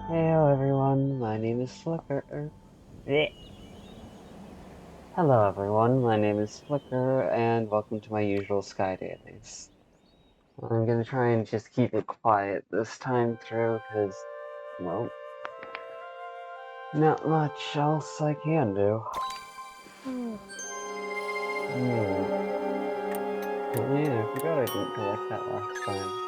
Hello everyone, my name is Flicker. Eh. Hello everyone, my name is Flicker, and welcome to my usual Sky Dailies. I'm gonna try and just keep it quiet this time through, because, well, not much else I can do. Oh yeah, I forgot I didn't collect that last time.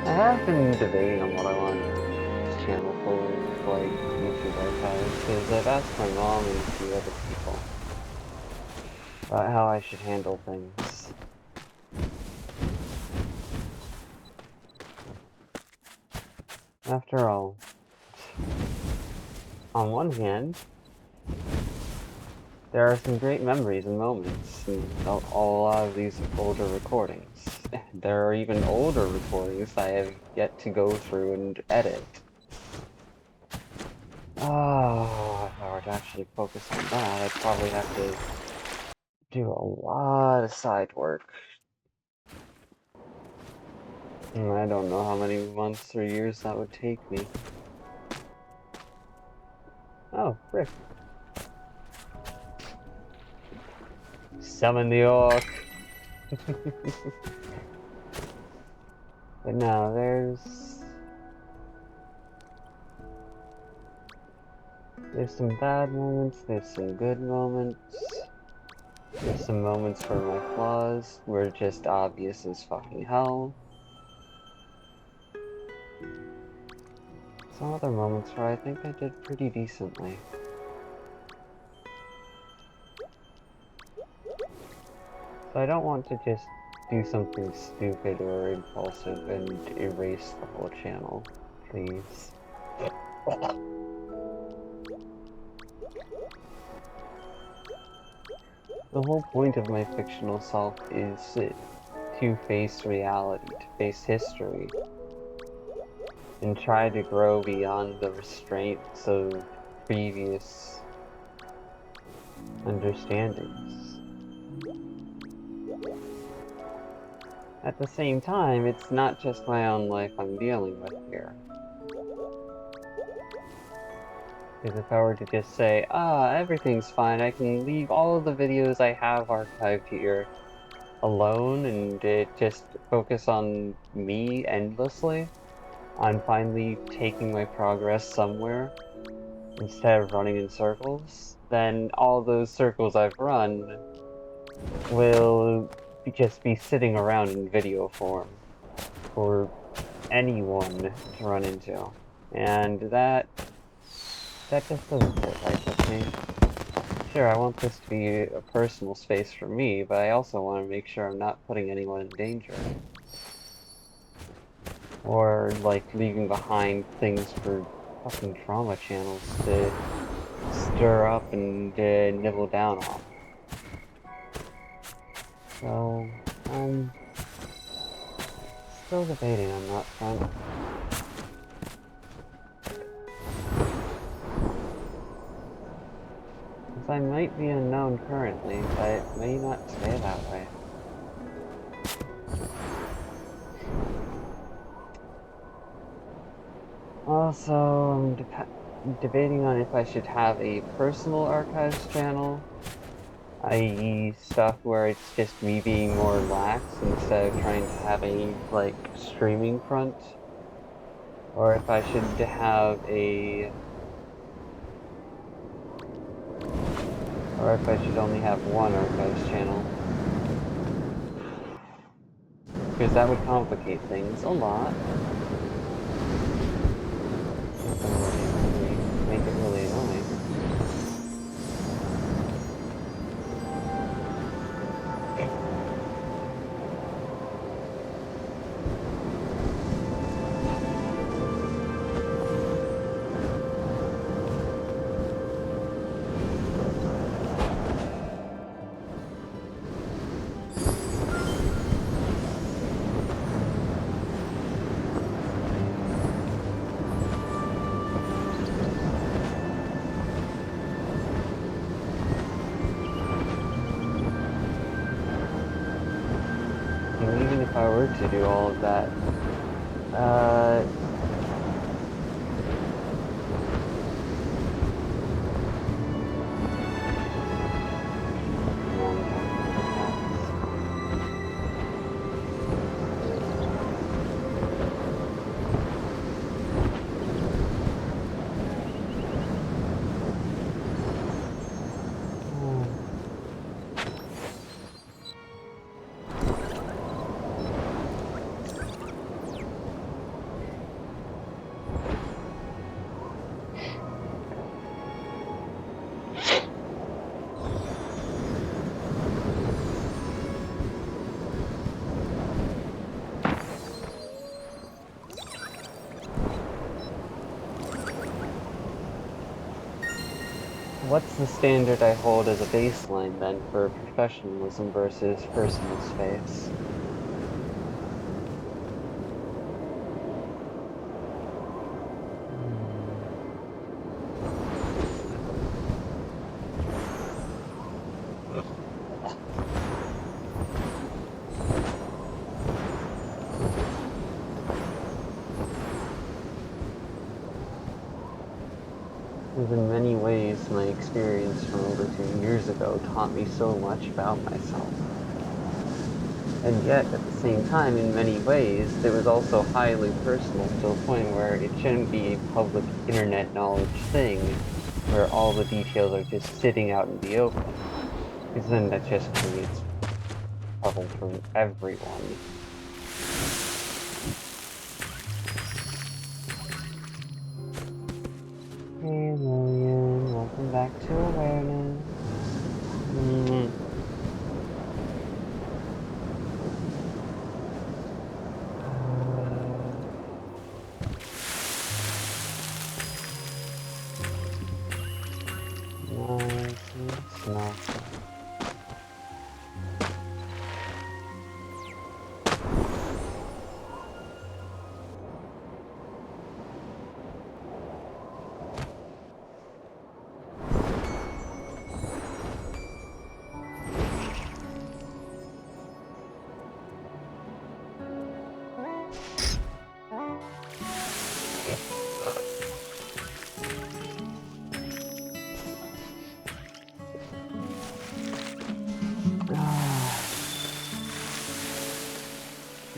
I have been debating on what I want this channel for, like, YouTube archives, because I've asked my mom and a few other people about how I should handle things. After all, on one hand, there are some great memories and moments in a lot of these older recordings. There are even older recordings I have yet to go through and edit. Oh, if I were to actually focus on that, I'd probably have to do a lot of side work. And I don't know how many months or years that would take me. Oh, frick. Summon the orc! But no, there's some bad moments, there's some good moments, there's some moments where my flaws were just obvious as fucking hell. Some other moments where I think I did pretty decently. So I don't want to just do something stupid or impulsive and erase the whole channel, please. The whole point of my fictional self is to face reality, to face history, and try to grow beyond the restraints of previous understandings. At the same time, it's not just my own life I'm dealing with here. Because if I were to just say, everything's fine, I can leave all of the videos I have archived here alone and just focus on me endlessly, on finally taking my progress somewhere, instead of running in circles, then all those circles I've run will just be sitting around in video form for anyone to run into. And that just doesn't sit right with me. Sure, I want this to be a personal space for me, but I also want to make sure I'm not putting anyone in danger. Or, like, leaving behind things for fucking trauma channels to stir up and nibble down on. So, I'm still debating on that front. Because I might be unknown currently, but it may not stay that way. Also, I'm debating on if I should have a personal archives channel, i.e. stuff where it's just me being more lax instead of trying to have a, like, streaming front, or if I should have or if I should only have one archives channel. Because that would complicate things a lot. Make it really annoying. I were to do all of that. Uh... What's the standard I hold as a baseline, then, for professionalism versus personal space? Because in many ways, my experience from over 2 years ago taught me so much about myself. And yet, at the same time, in many ways, it was also highly personal to a point where it shouldn't be a public internet knowledge thing, where all the details are just sitting out in the open. Because then that just creates trouble for everyone. Hey Lilian, welcome back to awareness. Nice and snuffy.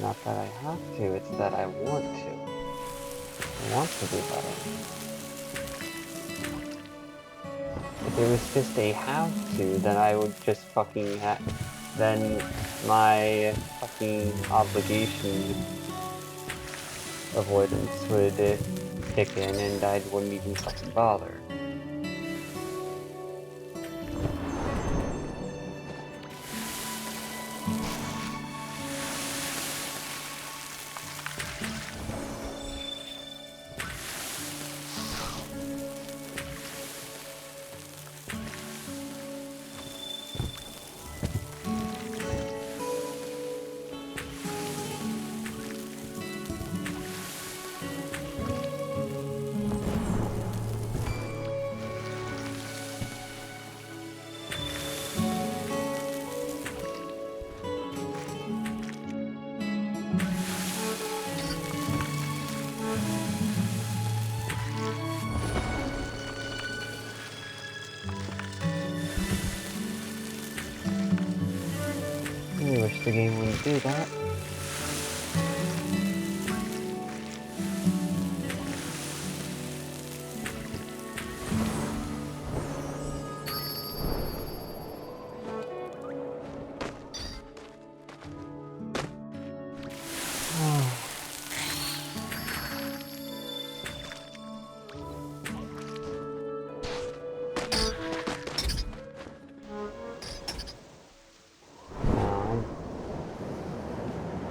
Not that I have to, it's that I want to. I want to do better. If it was just a have to, then I would just fucking then my fucking obligation avoidance would kick in and I wouldn't even fucking bother. I wish the game wouldn't do that.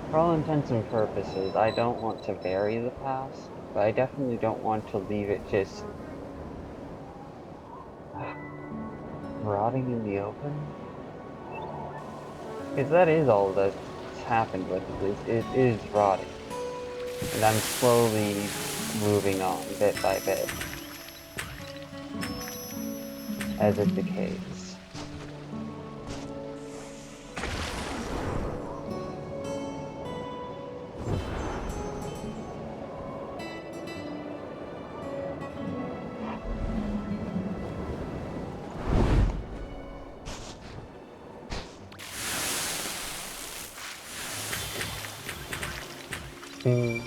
For all intents and purposes, I don't want to vary the past, but I definitely don't want to leave it just rotting in the open. Because that is all that's happened with it. It is rotting. And I'm slowly moving on, bit by bit, as it decays. Stick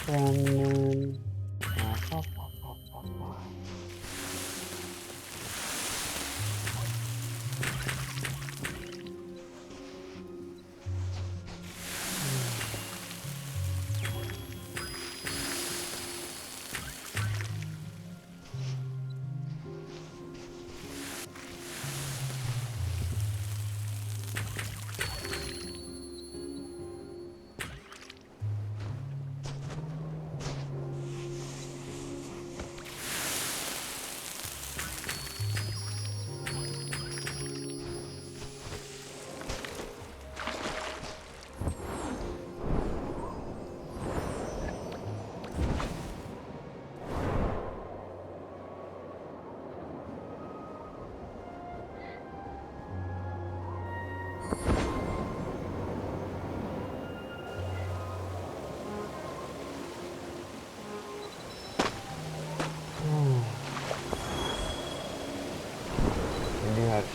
around then.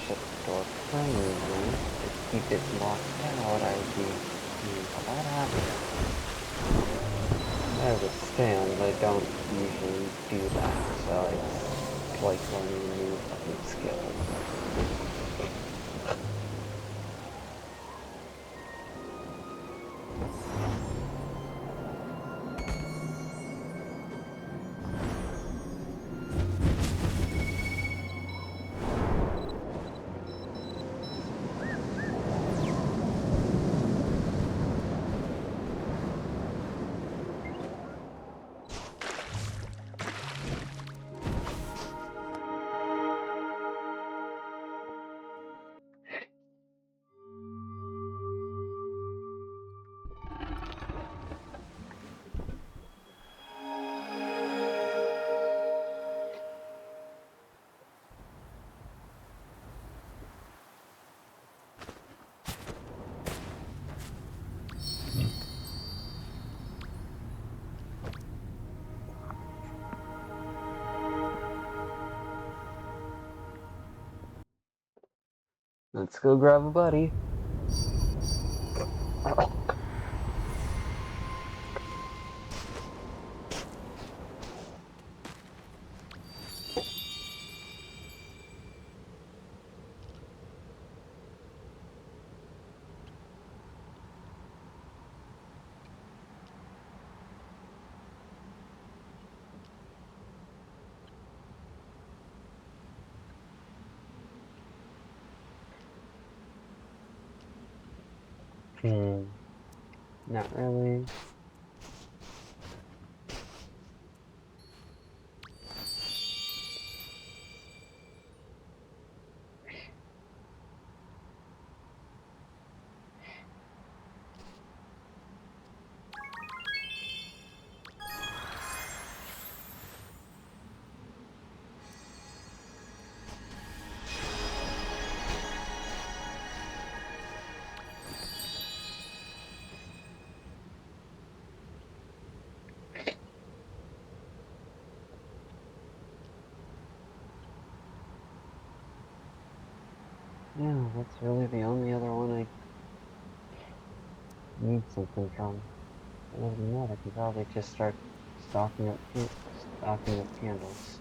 Shut the door permanently to keep it locked out. I'd be a lot happier. As it stands, I don't usually do that, so it's like learning a new fucking skill. Let's go grab a buddy. Not really. Yeah, that's really the only other one I need something from. Other than that, I can probably just start stocking up candles.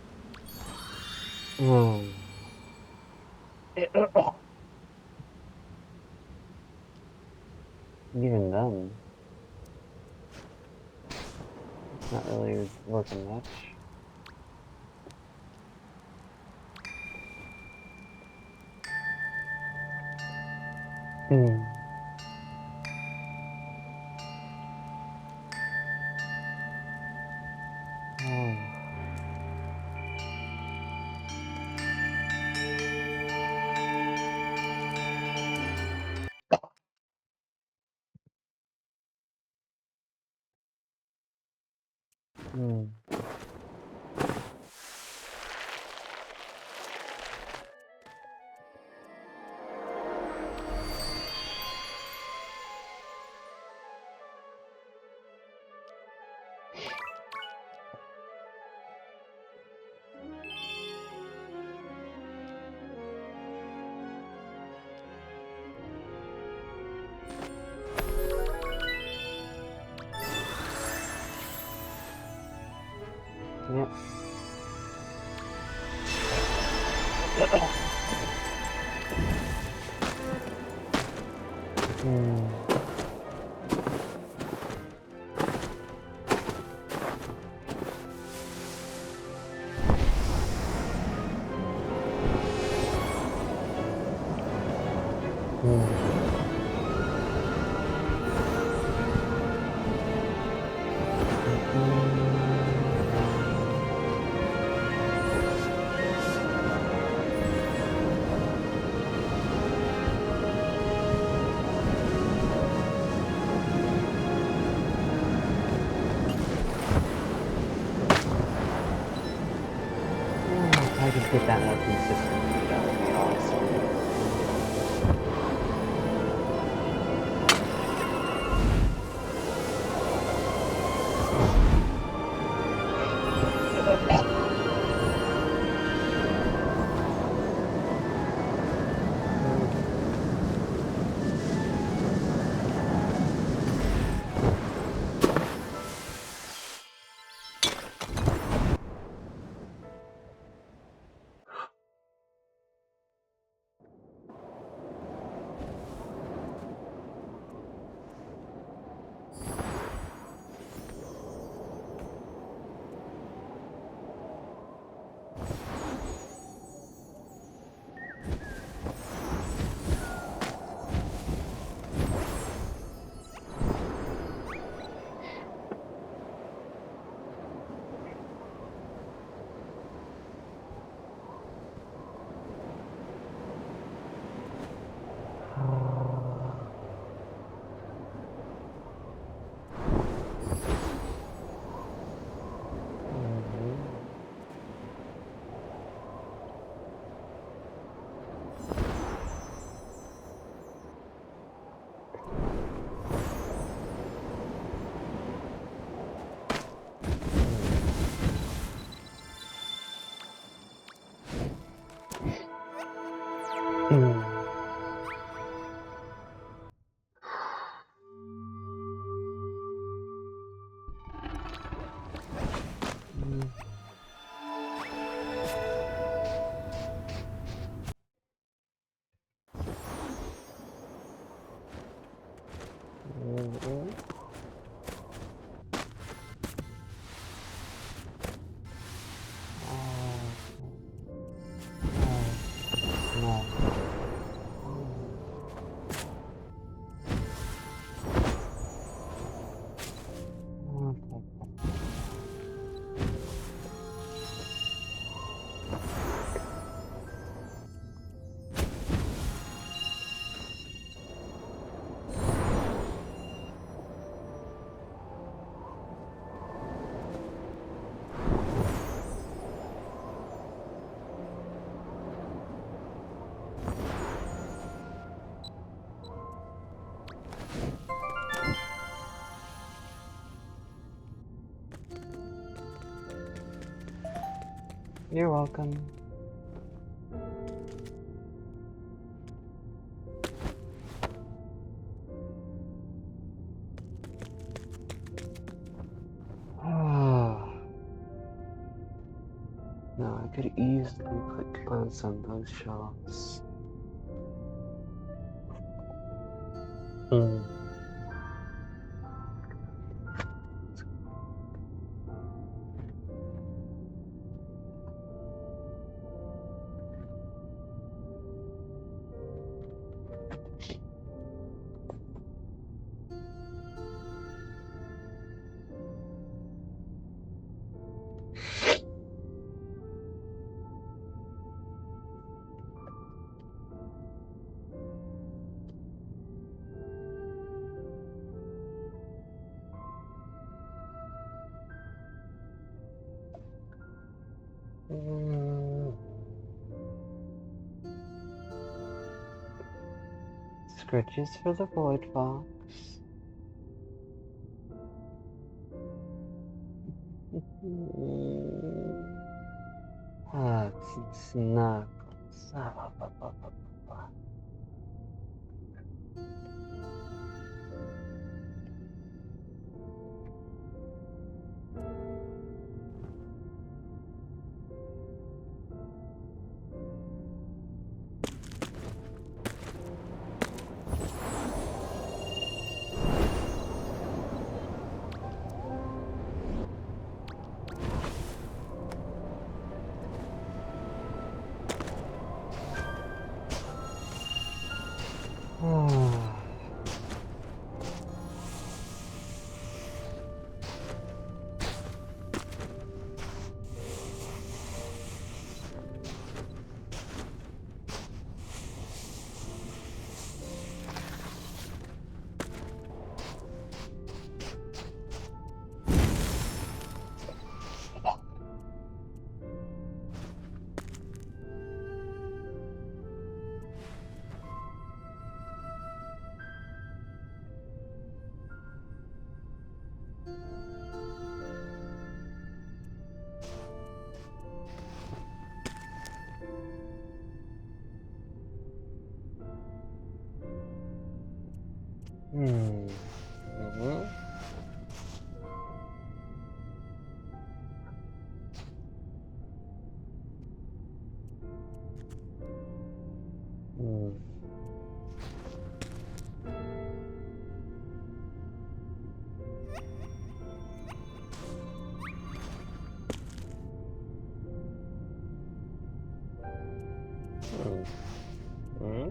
Even then, it's not really working much. Oh. If I could get that more consistently, that would be awesome. You're welcome. No, I could easily put clothes on those shelves. Scritches for the Void Fox. Hugs and snuggles. Hmm. Mm-hmm. Hmm. Hmm. Hmm.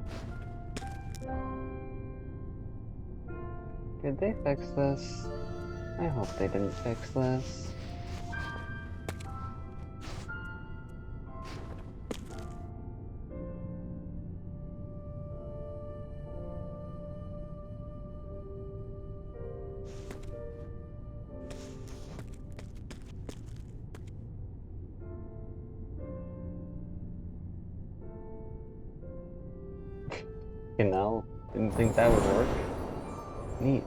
Did they fix this? I hope they didn't fix this. You know, didn't think that would work. Neat.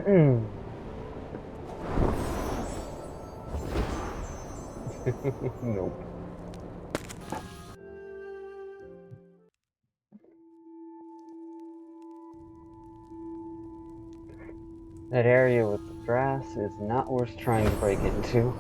Hmm. Nope. That area with the grass is not worth trying to break into.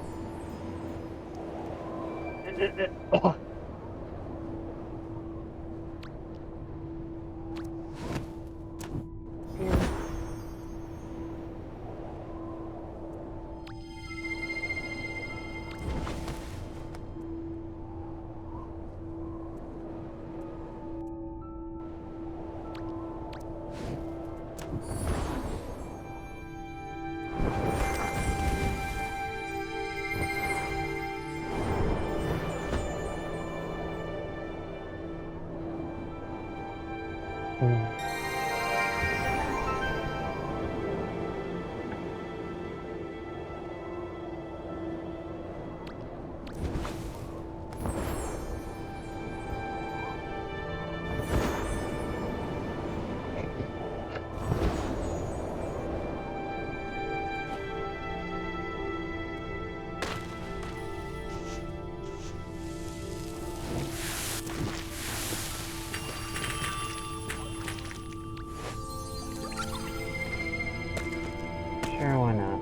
Sure, why not?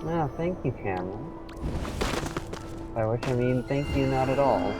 Ah, thank you, camera. By which I mean thank you not at all.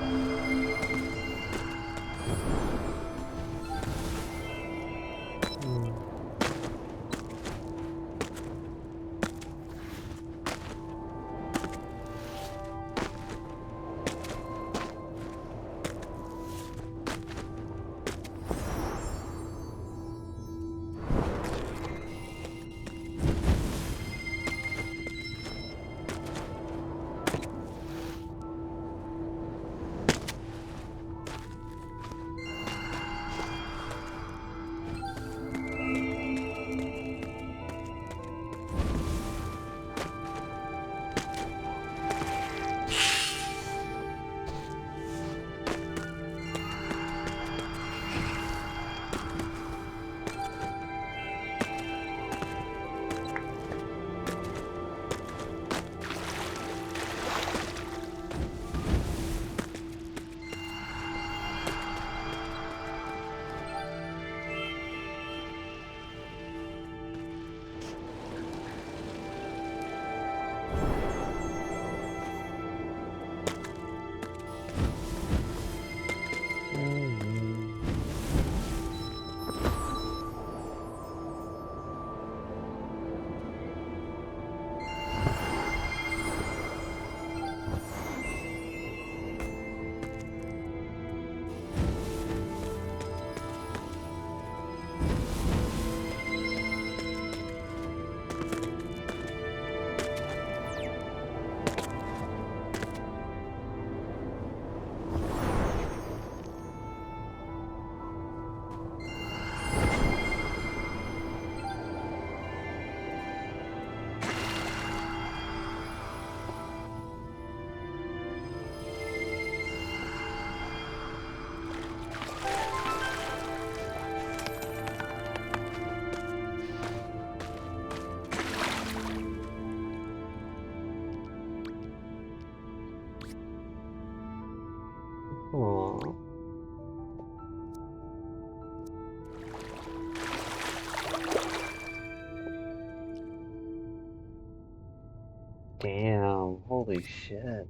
Damn, holy shit.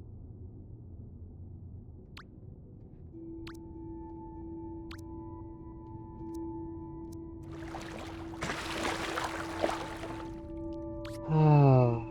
Oh.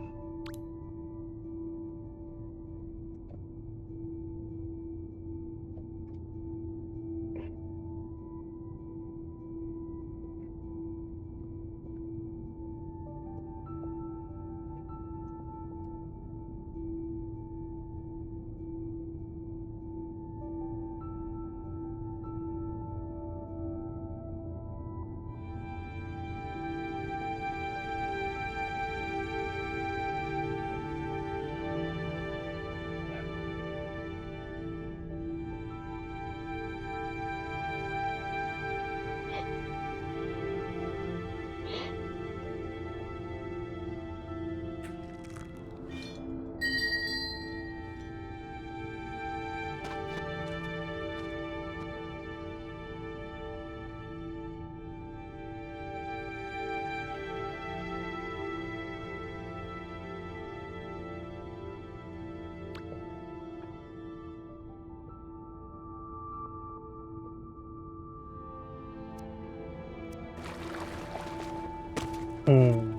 Hmm.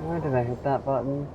Why did I hit that button?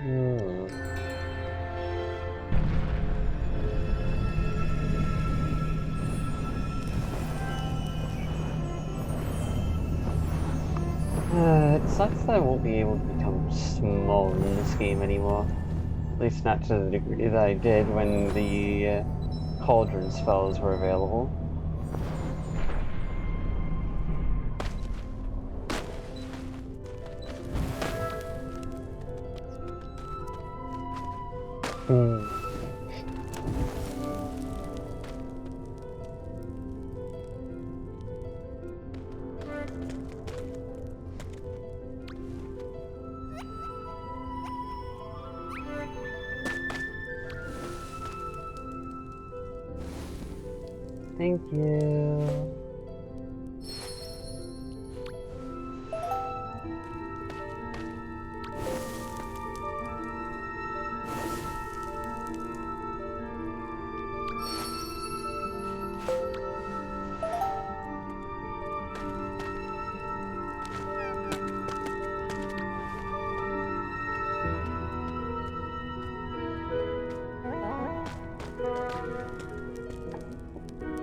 Hmm. It sucks that I won't be able to become small in this game anymore. At least not to the degree that I did when the cauldron spells were available. Hmm. Thank you.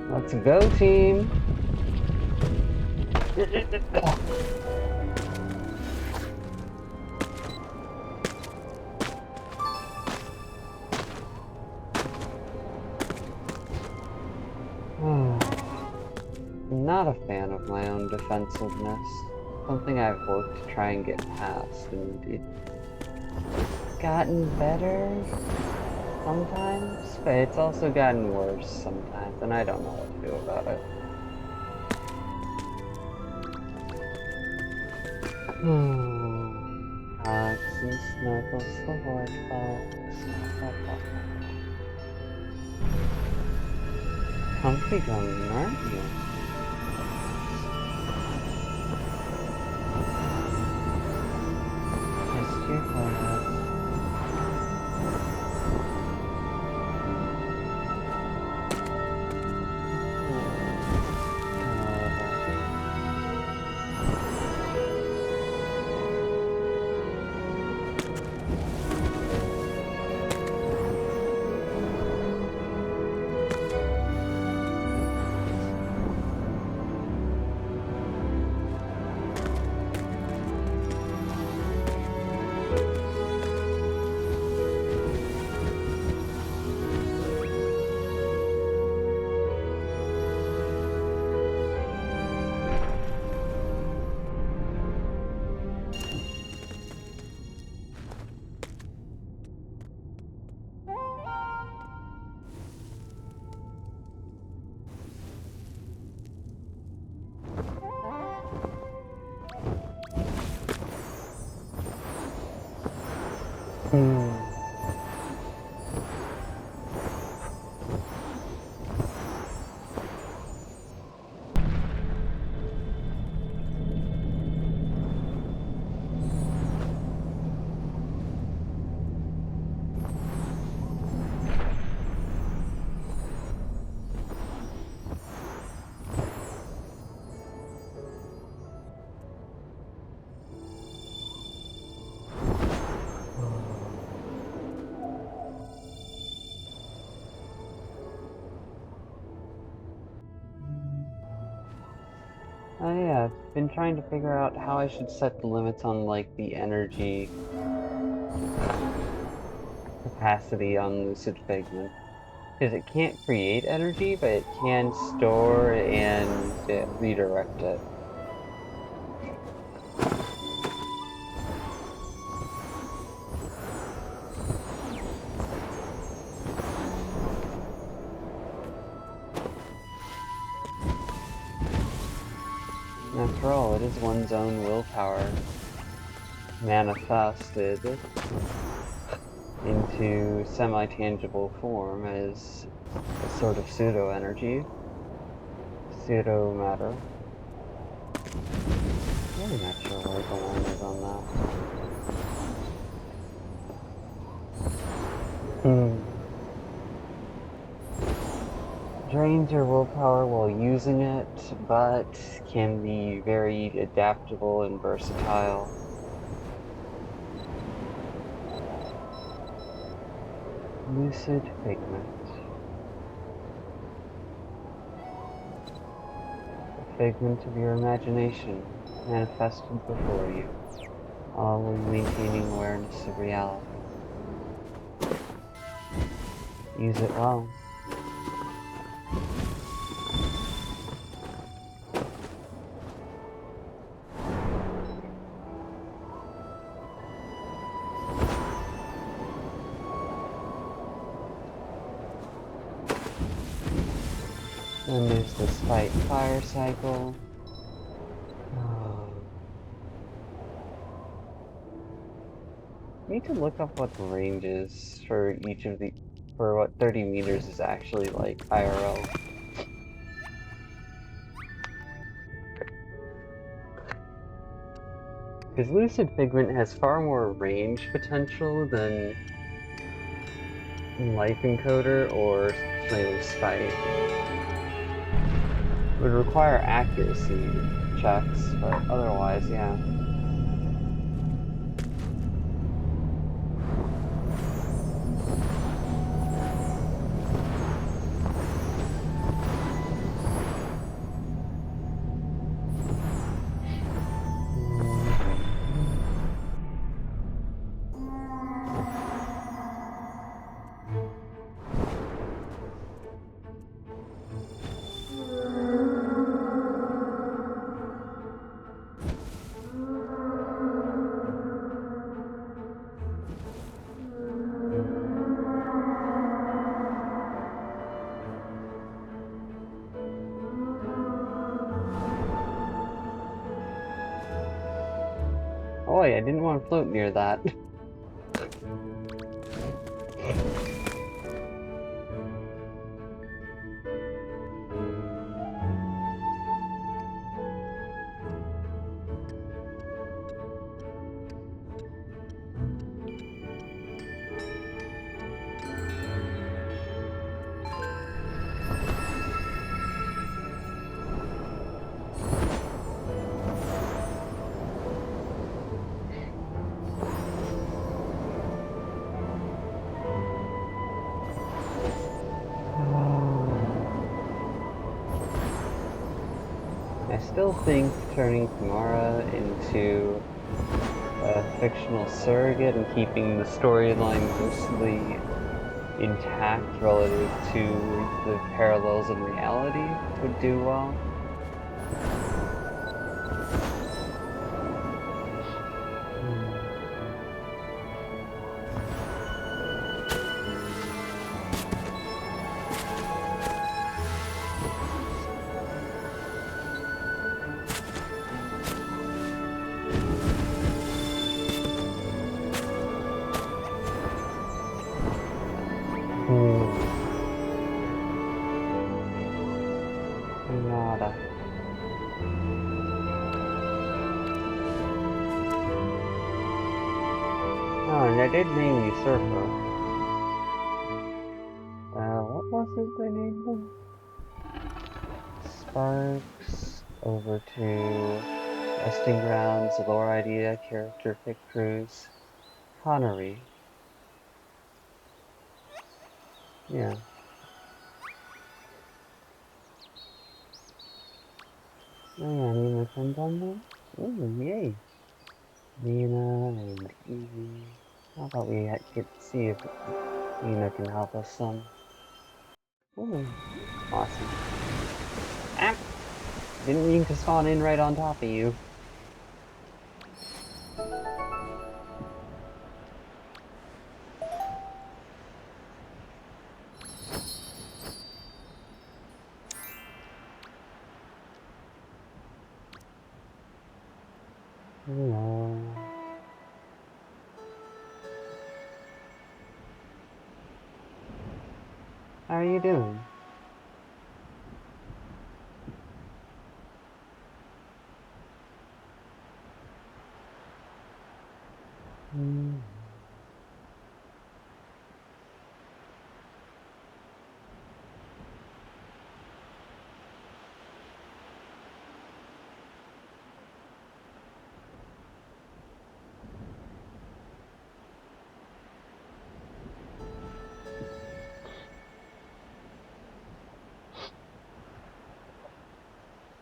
Let's go, team. Not a fan of my own defensiveness. Something I've worked to try and get past, and it's gotten better sometimes, but it's also gotten worse sometimes, and I don't know what to do about it. Hugs and snuggles the Lord folks. Comfy going, aren't you? Kiss your forehead. Hmm. Oh yeah, I've been trying to figure out how I should set the limits on like the energy capacity on Lucid Figment. Because it can't create energy, but it can store and redirect it. After all, it is one's own willpower manifested into semi-tangible form as a sort of pseudo-energy, pseudo-matter. Really not sure where the line is on that. Drains your willpower while using it, but can be very adaptable and versatile. Lucid Figment. A figment of your imagination, manifested before you, always maintaining awareness of reality. Use it well. Then there's this fight fire cycle. Need to look up what the range is for each of the, for what 30 meters is actually like IRL. Because Lucid Figment has far more range potential than Life Encoder or Slaver's Spite. It would require accuracy checks, but otherwise, yeah. Oh wait, I didn't want to float near that. I still think turning Kamara into a fictional surrogate and keeping the storyline loosely intact relative to the parallels in reality would do well. Nada. Oh, and I did name you Surfer. What was it I named them? Sparks, over to Resting Grounds, Lore Idea, Character Pick Cruise, Connery. Yeah. Oh yeah, me and my friends on there? Ooh, yay! Nina and Evie. How about we get to see if Nina can help us some? Ooh, awesome. Ah! Didn't mean to spawn in right on top of you. Hello. How are you doing?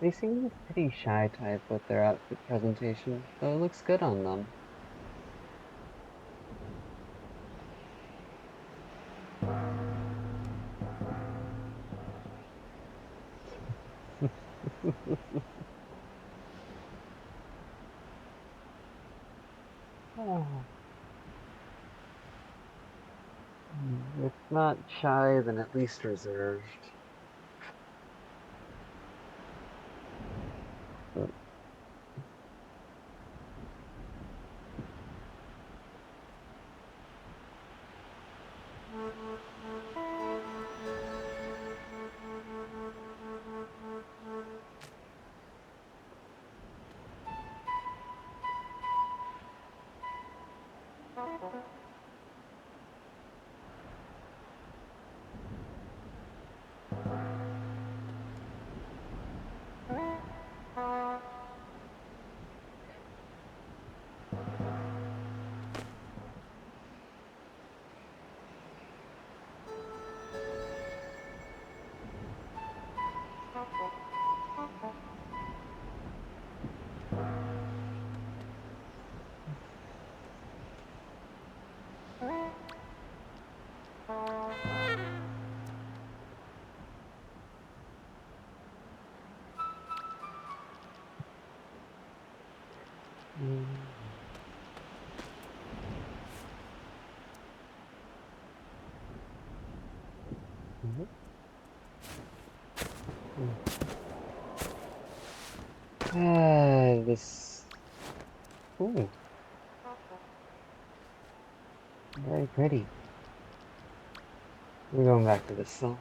They seem pretty shy type with their outfit presentation, though it looks good on them. Oh. If not shy, then at least reserved. This. Ooh. Very pretty. We're going back to this though.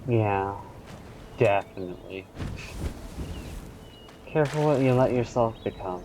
Yeah, definitely. Careful what you let yourself become.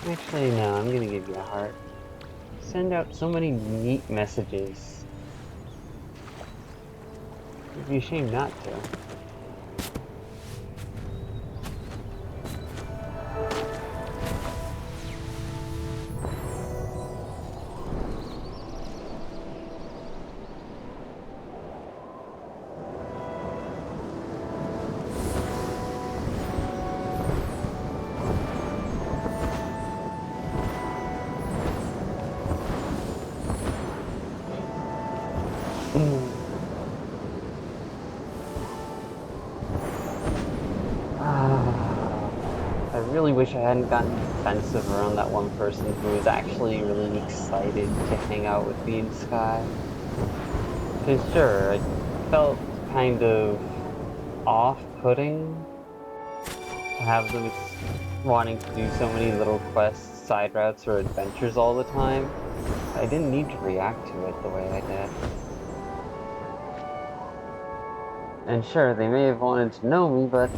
Actually, no, I'm gonna give you a heart. Send out so many neat messages. It'd be a shame not to. I really wish I hadn't gotten defensive around that one person who was actually really excited to hang out with me in Sky. Because sure, it felt kind of off-putting to have them wanting to do so many little quests, side routes, or adventures all the time. I didn't need to react to it the way I did. And sure, they may have wanted to know me, but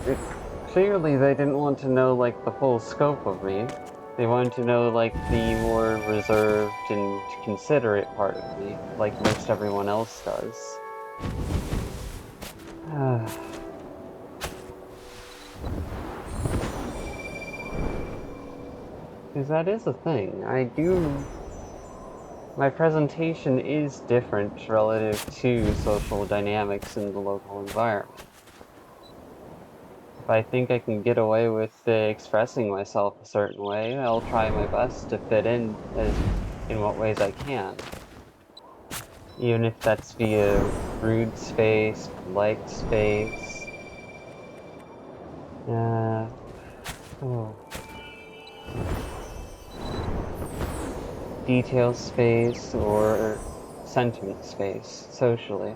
clearly they didn't want to know, like, the full scope of me. They wanted to know, like, the more reserved and considerate part of me, like most everyone else does. Because that is a thing. My presentation is different relative to social dynamics in the local environment. If I think I can get away with expressing myself a certain way, I'll try my best to fit in in what ways I can. Even if that's via rude space, polite space, oh, detail space, or sentiment space, socially.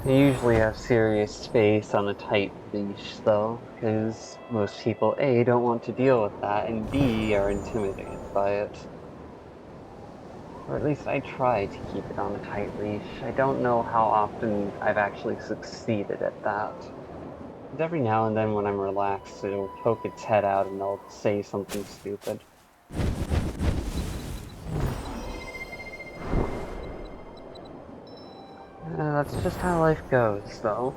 I usually have serious space on a tight leash, though, because most people A, don't want to deal with that, and B, are intimidated by it. Or at least I try to keep it on a tight leash. I don't know how often I've actually succeeded at that. Because every now and then when I'm relaxed, it'll poke its head out and I'll say something stupid. That's just how life goes, though.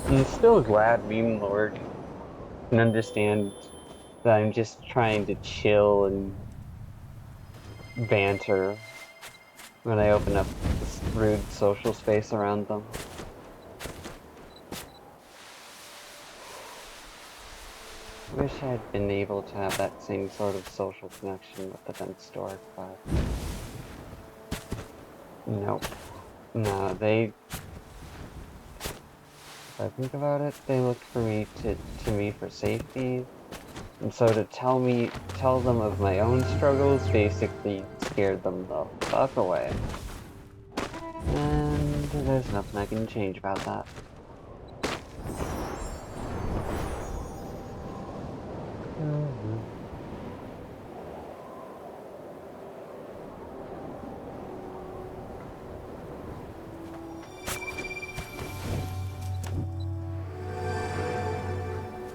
I'm still glad Meme Lord can understand that I'm just trying to chill and banter when I open up this rude social space around them. I wish I had been able to have that same sort of social connection with the vent store, but nope. No, if I think about it, they looked for me to me for safety, and so to tell them of my own struggles basically scared them the fuck away. And there's nothing I can change about that.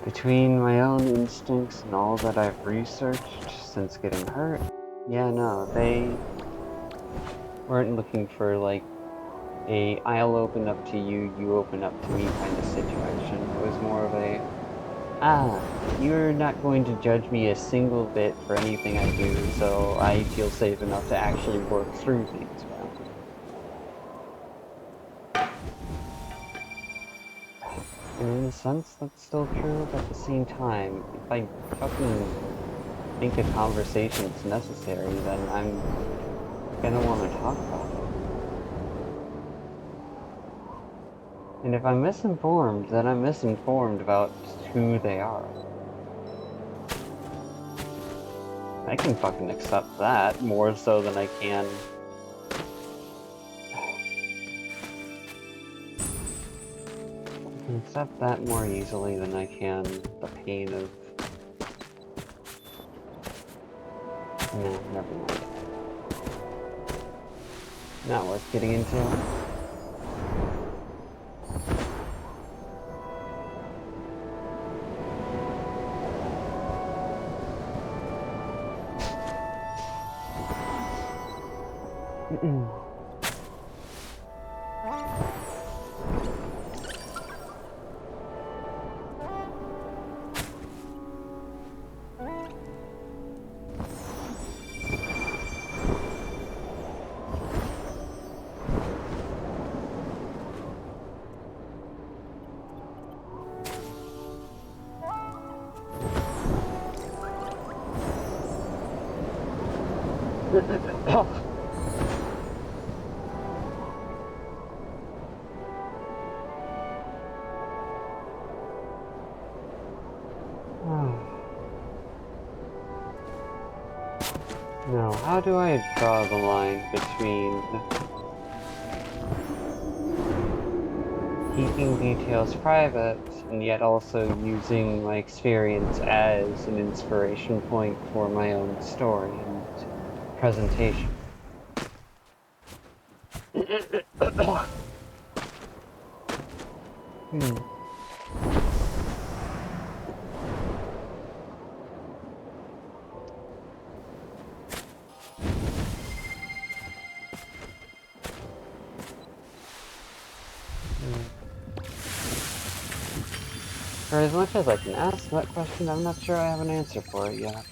Between my own instincts and all that I've researched since getting hurt, yeah, no, they weren't looking for, like, I'll open up to you, you open up to me kind of situation. It was more of you're not going to judge me a single bit for anything I do, so I feel safe enough to actually work through things around you. And in a sense, that's still true, but at the same time, if I fucking think a conversation's necessary, then I'm gonna want to talk about it. And if I'm misinformed, then I'm misinformed about who they are. I can fucking accept that more so than I can accept that more easily than I can the pain of... No, never mind. Not worth getting into. Now, how do I draw the line between keeping details private and yet also using my experience as an inspiration point for my own story and presentation? For as much as I can ask that question, I'm not sure I have an answer for it yet.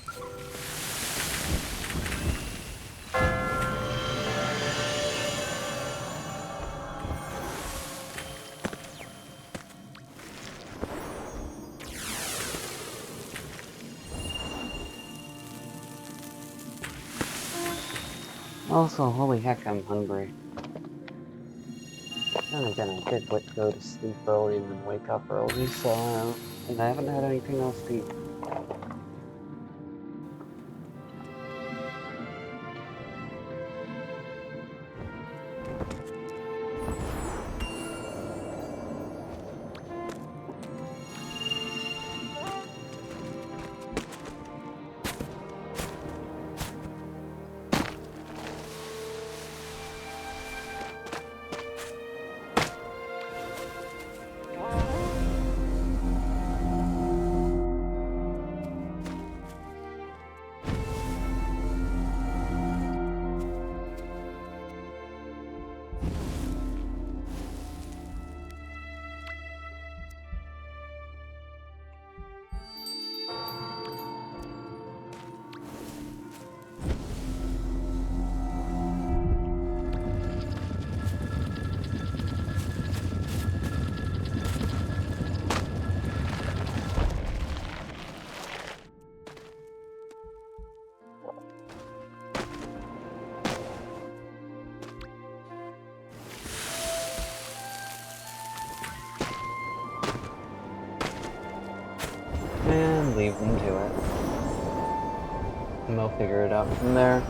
Also, holy heck, I'm hungry. And again, I did go to sleep early and then wake up early, so and I haven't had anything else to eat. And leave them to it. And they'll figure it out from there.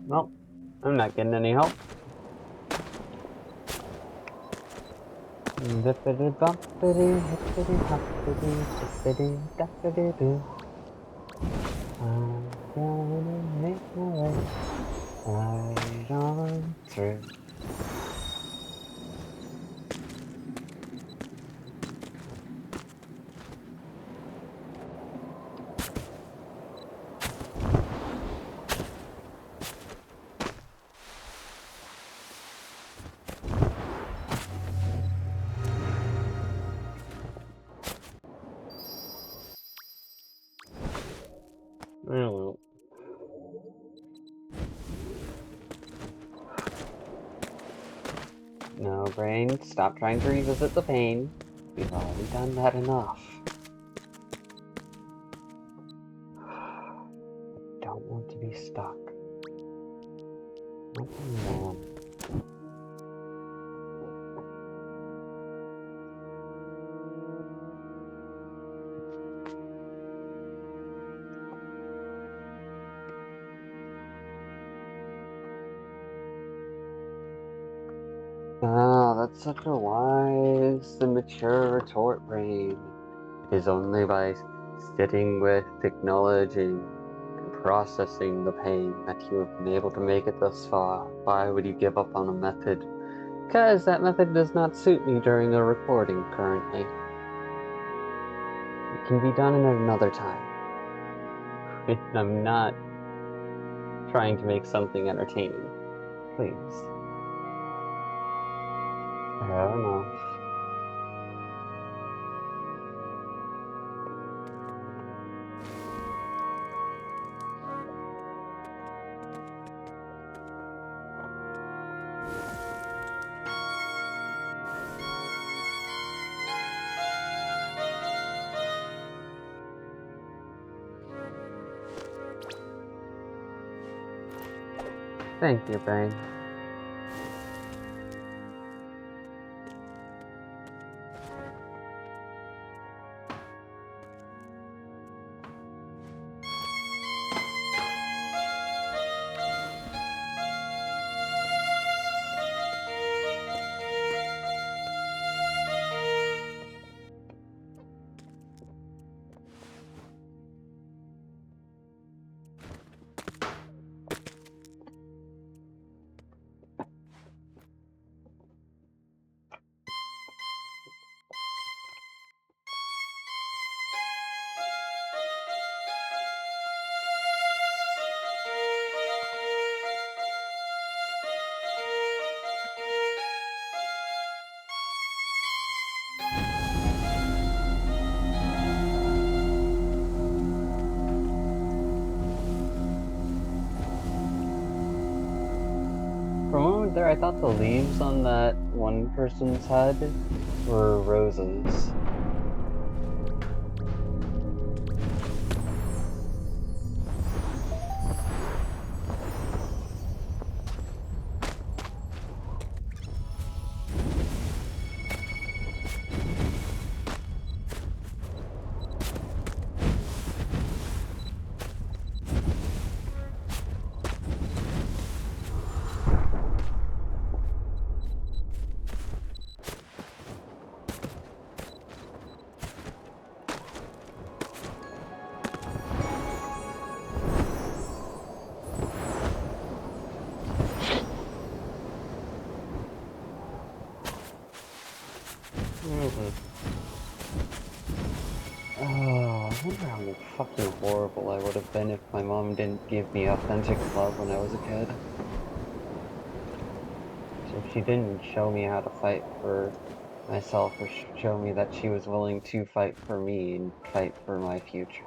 Well, I'm not getting any help. Bippity boppity, hippity hoppity, zippity dappity doo. I'm gonna make my way. Right on through. Oh. No, brain, stop trying to revisit the pain. We've already done that enough. I don't want to be stuck. Not for long. Ah, that's such a wise and mature retort, brain. It is only by sitting with, acknowledging, and processing the pain that you have been able to make it thus far. Why would you give up on a method? Because that method does not suit me during a recording currently. It can be done at another time. I'm not trying to make something entertaining. Please. Fair enough. Thank you, brain. For a moment there, I thought the leaves on that one person's head were roses. Oh, I wonder how fucking horrible I would have been if my mom didn't give me authentic love when I was a kid. So she didn't show me how to fight for myself or show me that she was willing to fight for me and fight for my future.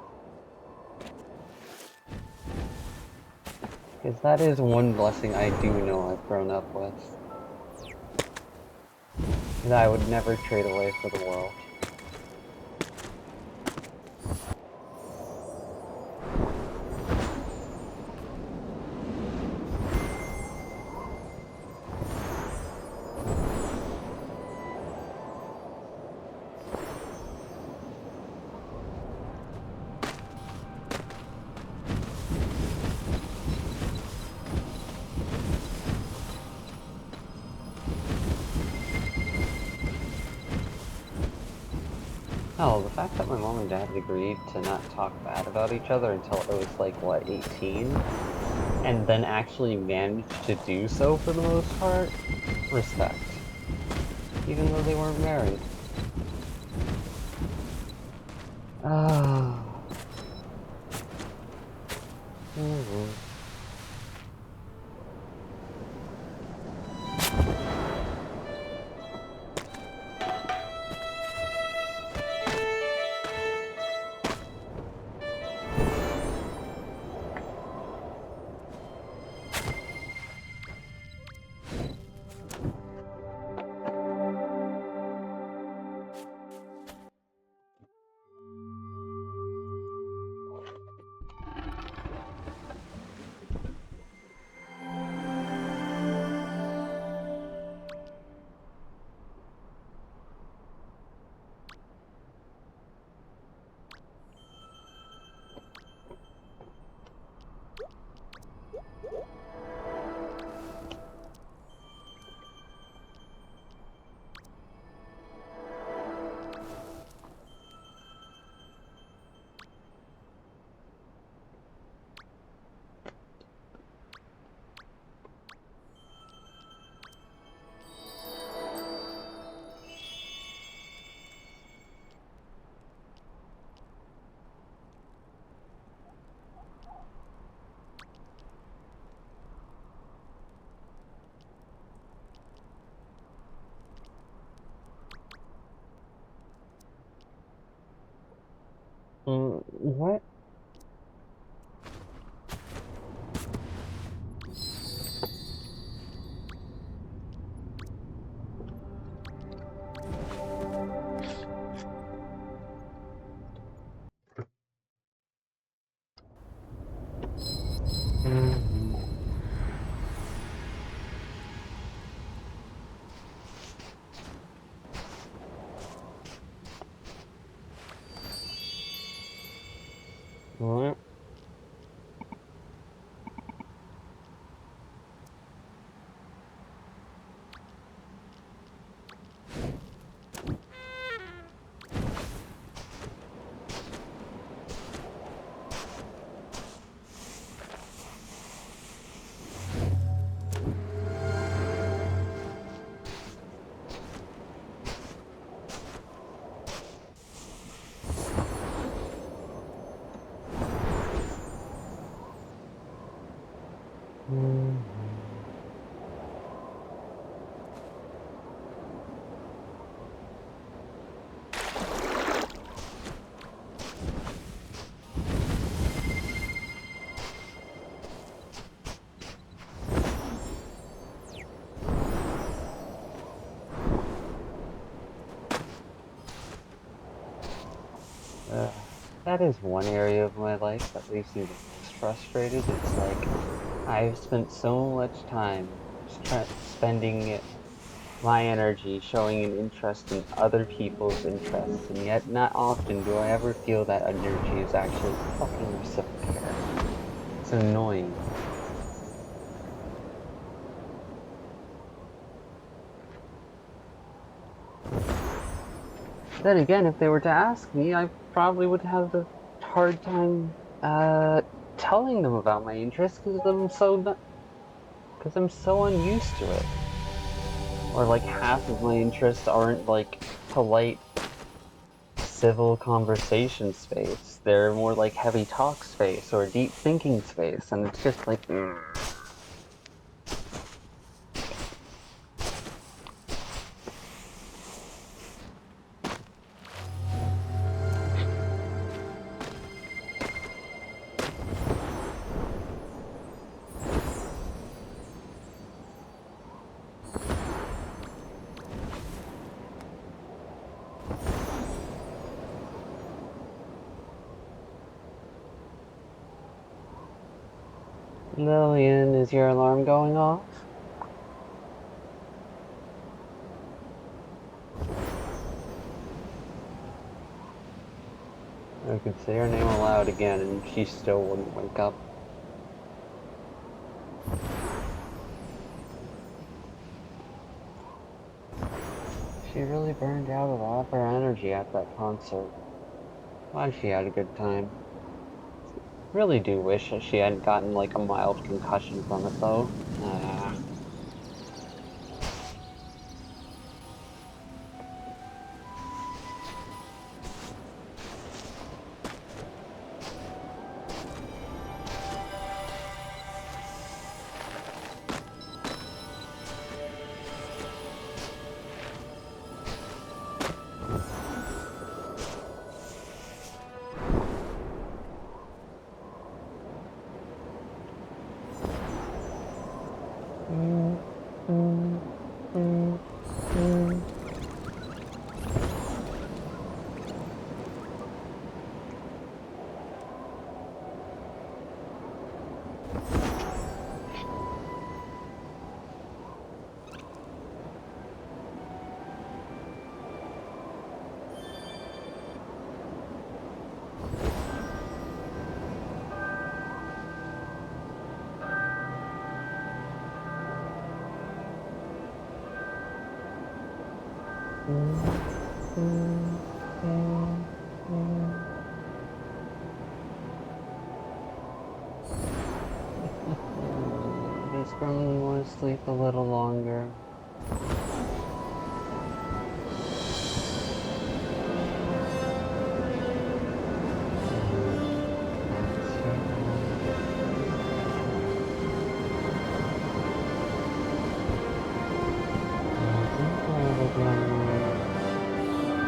Because that is one blessing I do know I've grown up with. That I would never trade away for the world. Hell, the fact that my mom and dad agreed to not talk bad about each other until I was like, what, 18? and then actually managed to do so for the most part, respect. Even though they weren't married. Ah. What? What? That is one area of my life that leaves me the most frustrated. It's like, I've spent so much time spending my energy showing an interest in other people's interests, and yet not often do I ever feel that energy is actually fucking reciprocated. It's annoying. Then again, if they were to ask me, I probably would have a hard time telling them about my interests because I'm so unused to it. Or like half of my interests aren't like polite civil conversation space. They're more like heavy talk space or deep thinking space, and it's just like, Lilian, is your alarm going off? I could say her name aloud again and she still wouldn't wake up. She really burned out a lot of her energy at that concert. Glad she had a good time. Really do wish that she hadn't gotten like a mild concussion from it though. This gremlin want to sleep a little longer.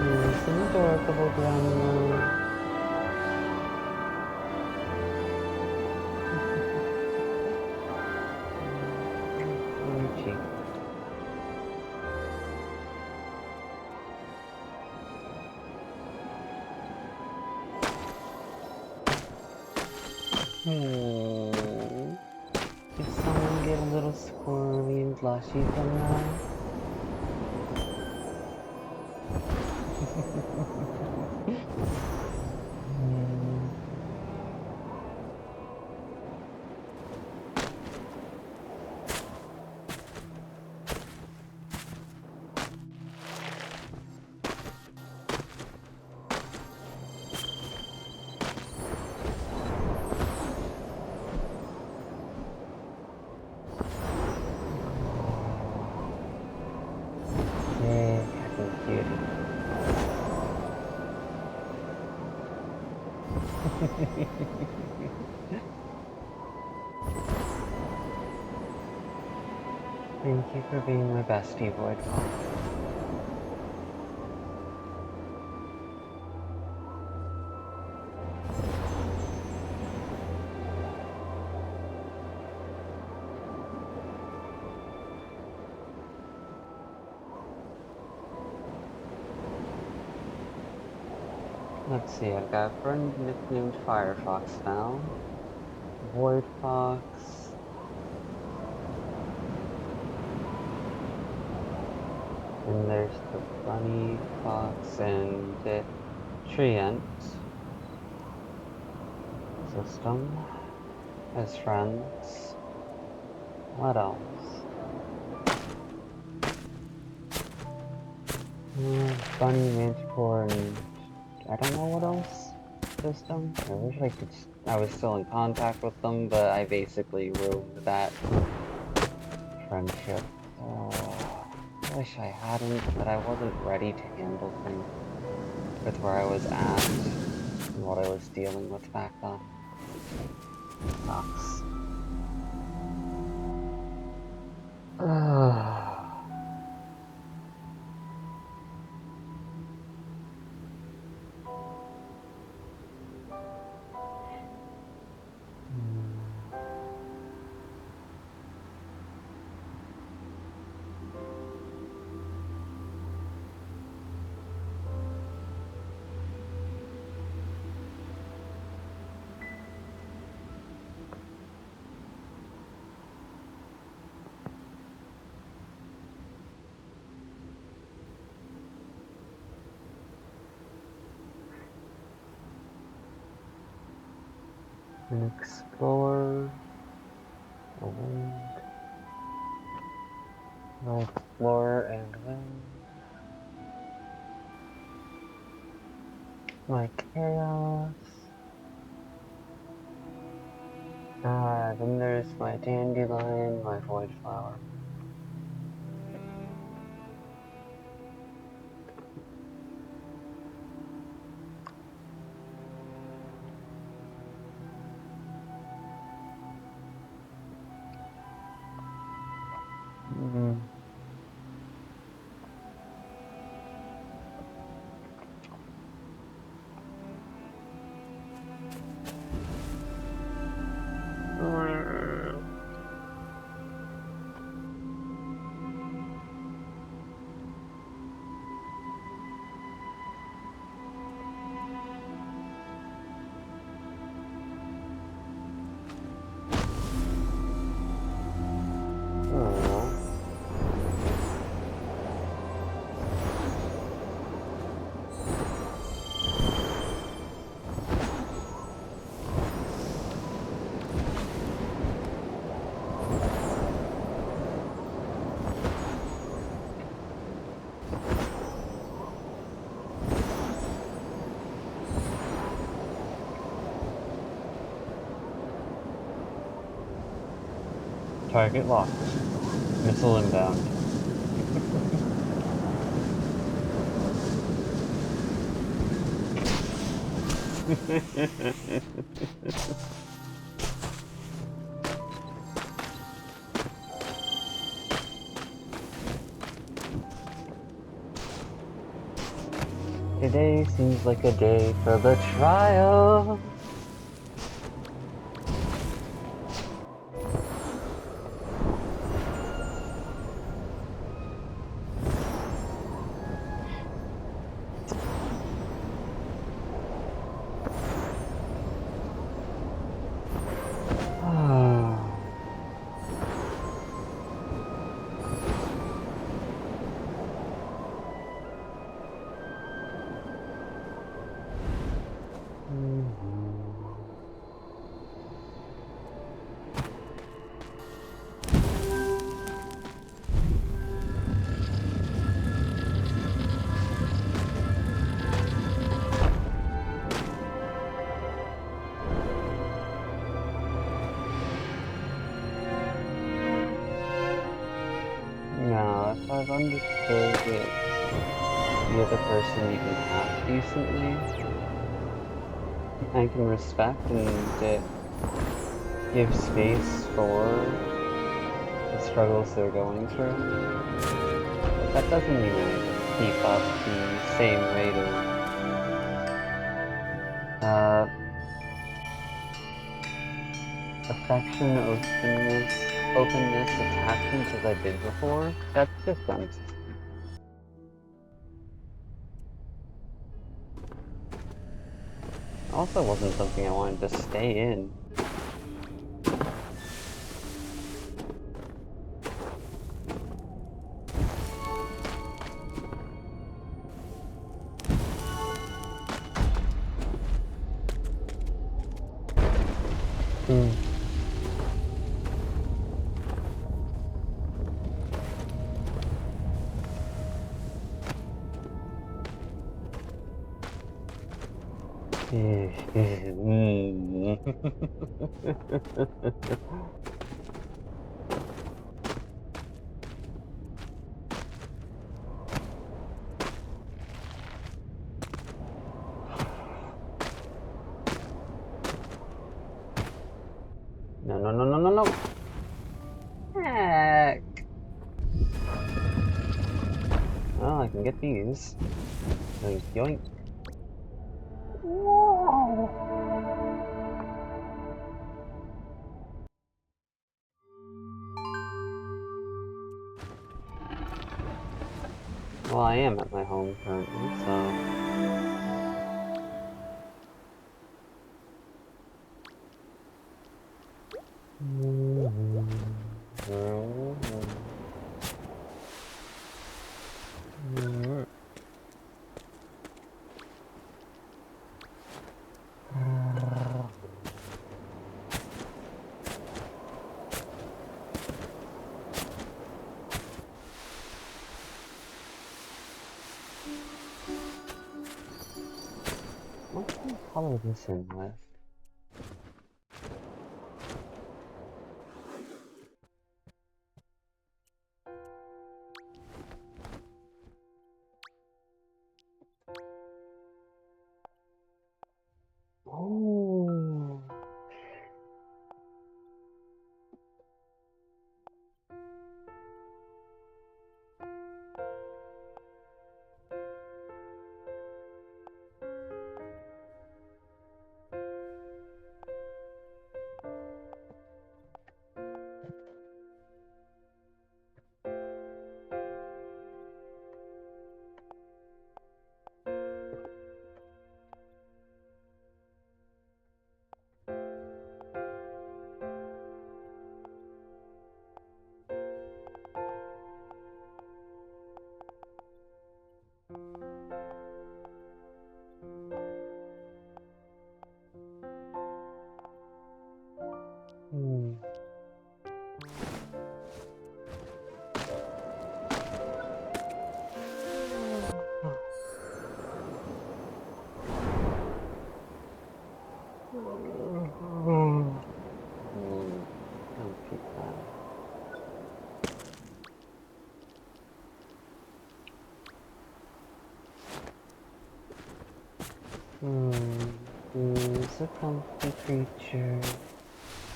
He's an adorable gremlin. Did someone get a little squirmy and blushy from that? Thank you for being my bestie, Void. Let's see, I've got a friend nicknamed Firefox now. Void Fox. And there's the Bunny Fox and the Treant system as friends. What else? Bunny, Manticore, and I don't know what else system. I wish I was still in contact with them, but I basically ruined that friendship. I wish I hadn't, but I wasn't ready to handle things with where I was at and what I was dealing with back then. Sucks. An explorer, a wind, an explorer and wind, my chaos, then there's my dandelion, my void flower. Target locked. Missile inbound. Today seems like a day for the trial. Now, if I've understood it, the other person even half decently, I can respect and give space for the struggles they're going through. But that doesn't mean I keep up the same rate of affection, openness, attachment as I did before. That's different. Also wasn't something I wanted to stay in. No. Heck. Well, I can get these. Yoink, yoink. Whoa. Well, I am at my home currently, so... What can I color this in with? Comfy time. Who's a comfy creature?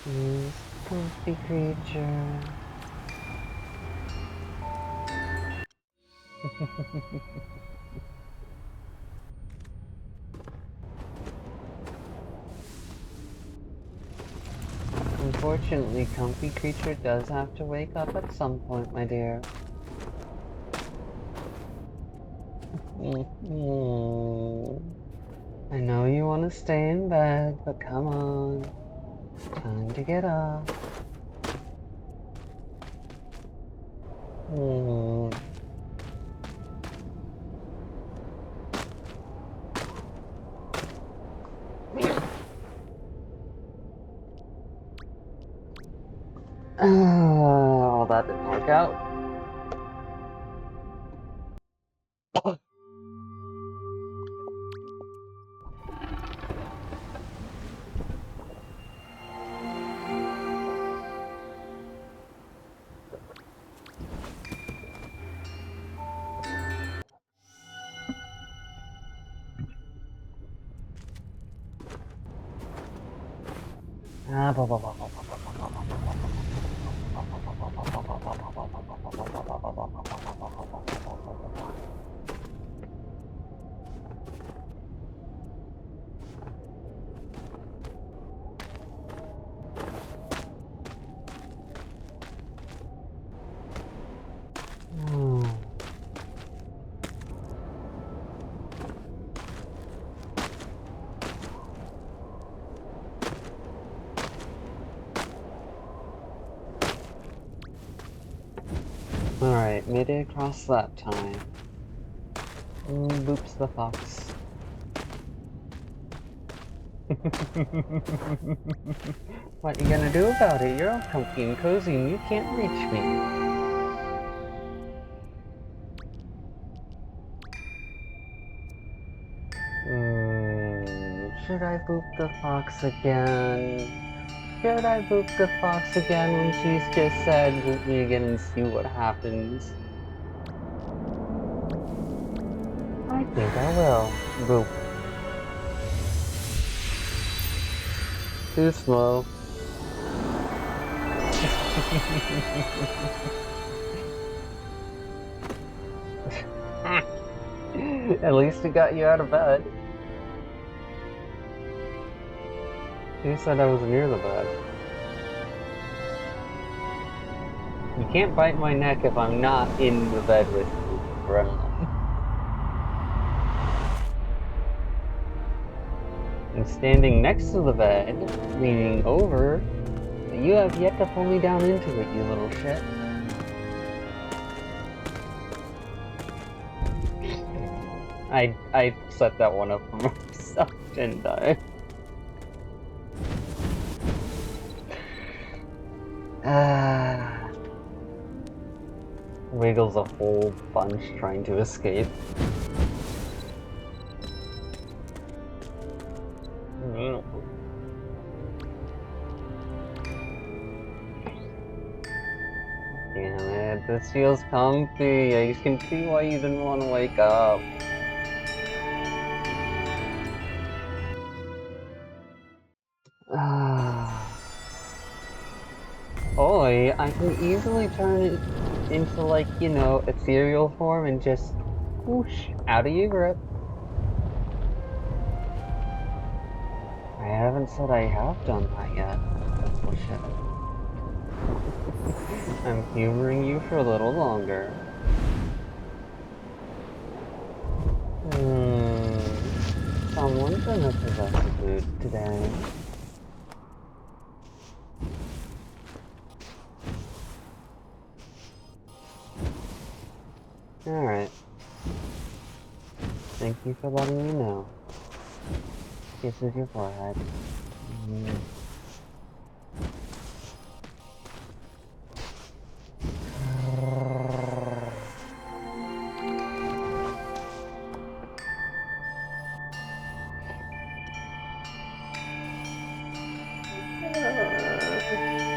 Who's a comfy creature? Unfortunately, comfy creature does have to wake up at some point, my dear. I know you want to stay in bed, but come on. Time to get up. Oh, that didn't work out. Alright, made it across that time. Boops the fox. What you gonna do about it? You're all comfy and cozy and you can't reach me. Should I boop the fox again? Should I boop the fox again when she's just said boop me again and see what happens? I think I will. Boop. Too slow. At least it got you out of bed. Who said I was near the bed? You can't bite my neck if I'm not in the bed with you, Gremlin. I'm standing next to the bed, leaning over, but you have yet to pull me down into it, you little shit. I set that one up for myself, didn't I? Wiggles a whole bunch trying to escape. Damn it, this feels comfy. I can see why you didn't want to wake up. Oi, I can easily turn it into, like, you know, ethereal form and just whoosh out of your grip. I haven't said I have done that yet. Bullshit. I'm humoring you for a little longer. Someone's gonna possess a boot today. Alright. Thank you for letting me know. Kisses your forehead.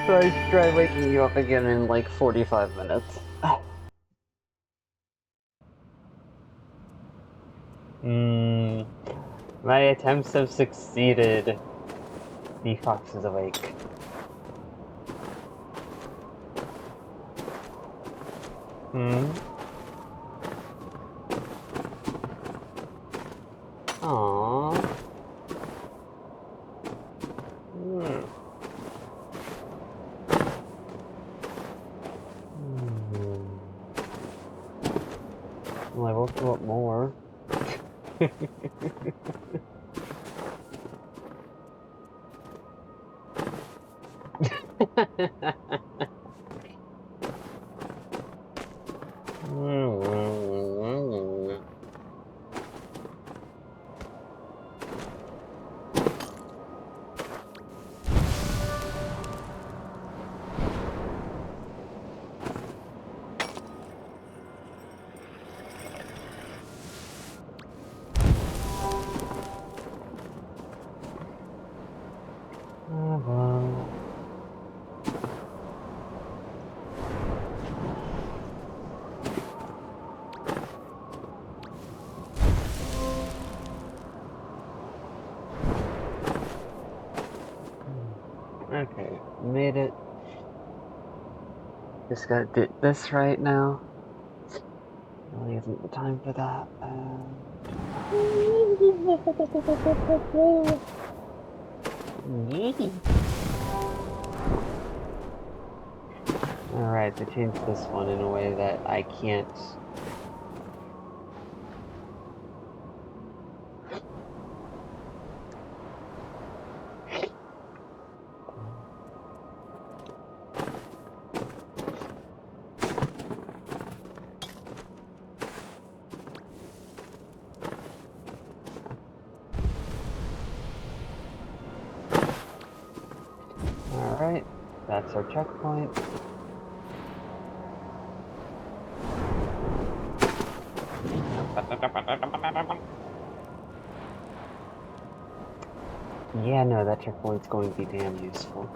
So I should try waking you up again in like 45 minutes. My attempts have succeeded. The fox is awake. Aww. Well, I woke you up more. Okay, made it. Just gotta do this right now. Really isn't the time for that. Alright, they changed this one in a way that I can't. Alright, that's our checkpoint. Yeah, no, that checkpoint's going to be damn useful.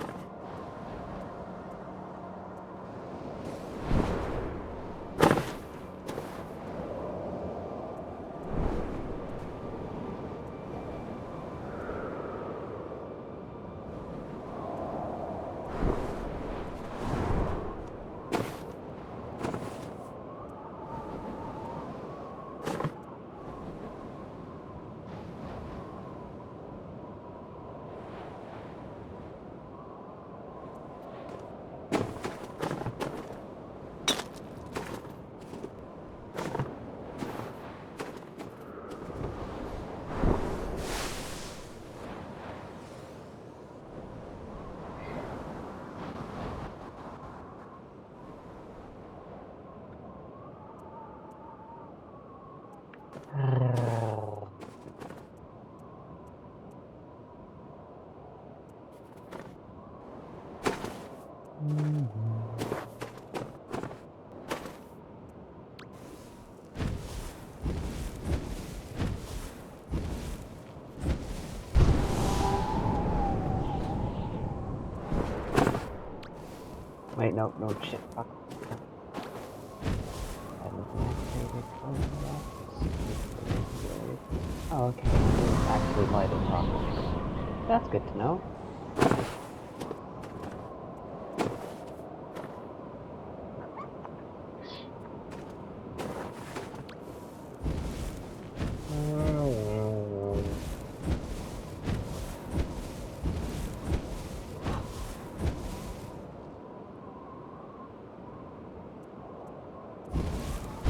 Wait, no, shit, fuck. Oh, okay. It's actually lighted properly. That's good to know.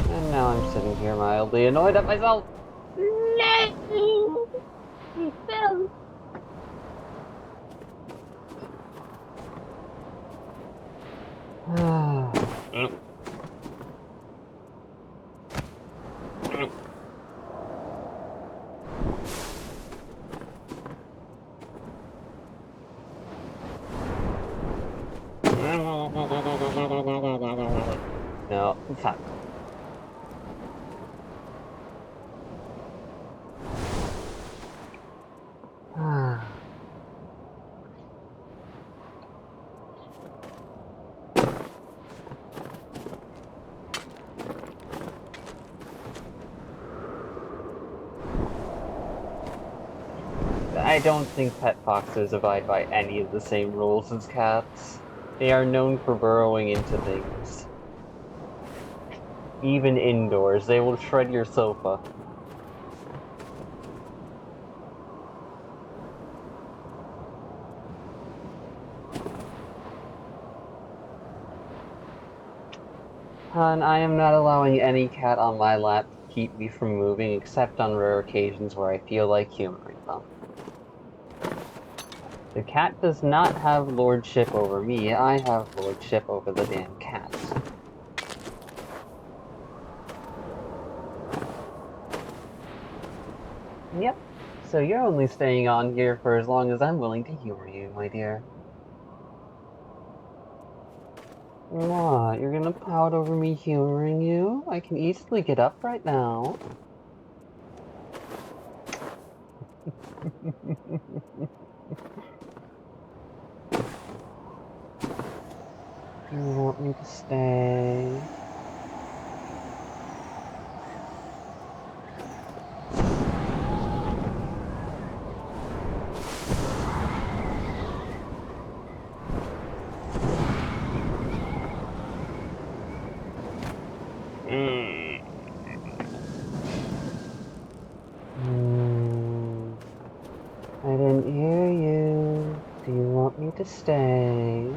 And now I'm sitting here mildly annoyed at myself. No! He fell. No, fuck. I don't think pet foxes abide by any of the same rules as cats. They are known for burrowing into things. Even indoors, they will shred your sofa. Hun, I am not allowing any cat on my lap to keep me from moving except on rare occasions where I feel like humoring them. The cat does not have lordship over me, I have lordship over the damn cat. Yep, so you're only staying on here for as long as I'm willing to humor you, my dear. What, you're gonna pout over me humoring you? I can easily get up right now. Do you want me to stay? I didn't hear you. Do you want me to stay?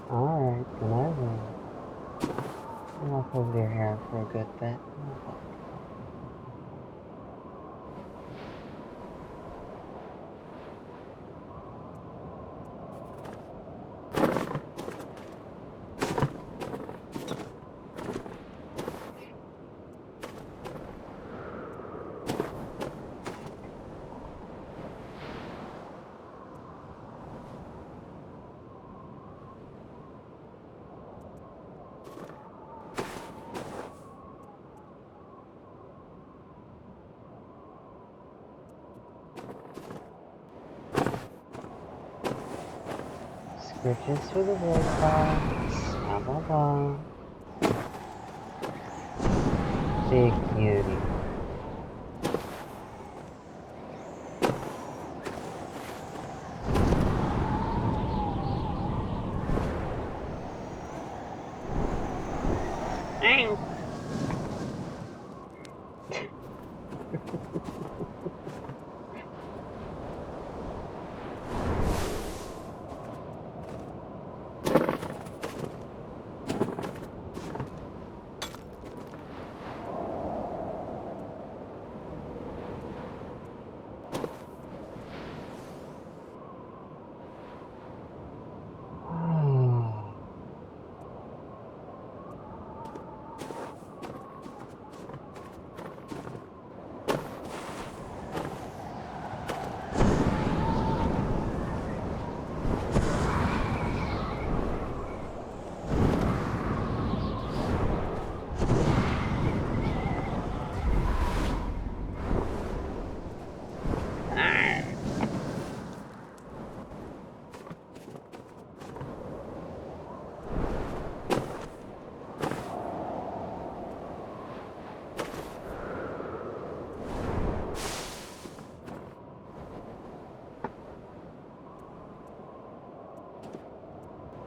Alright, then I will. I'll hold your hair for a good bit. Scritches for the voice box. Blah blah blah. Big beauty.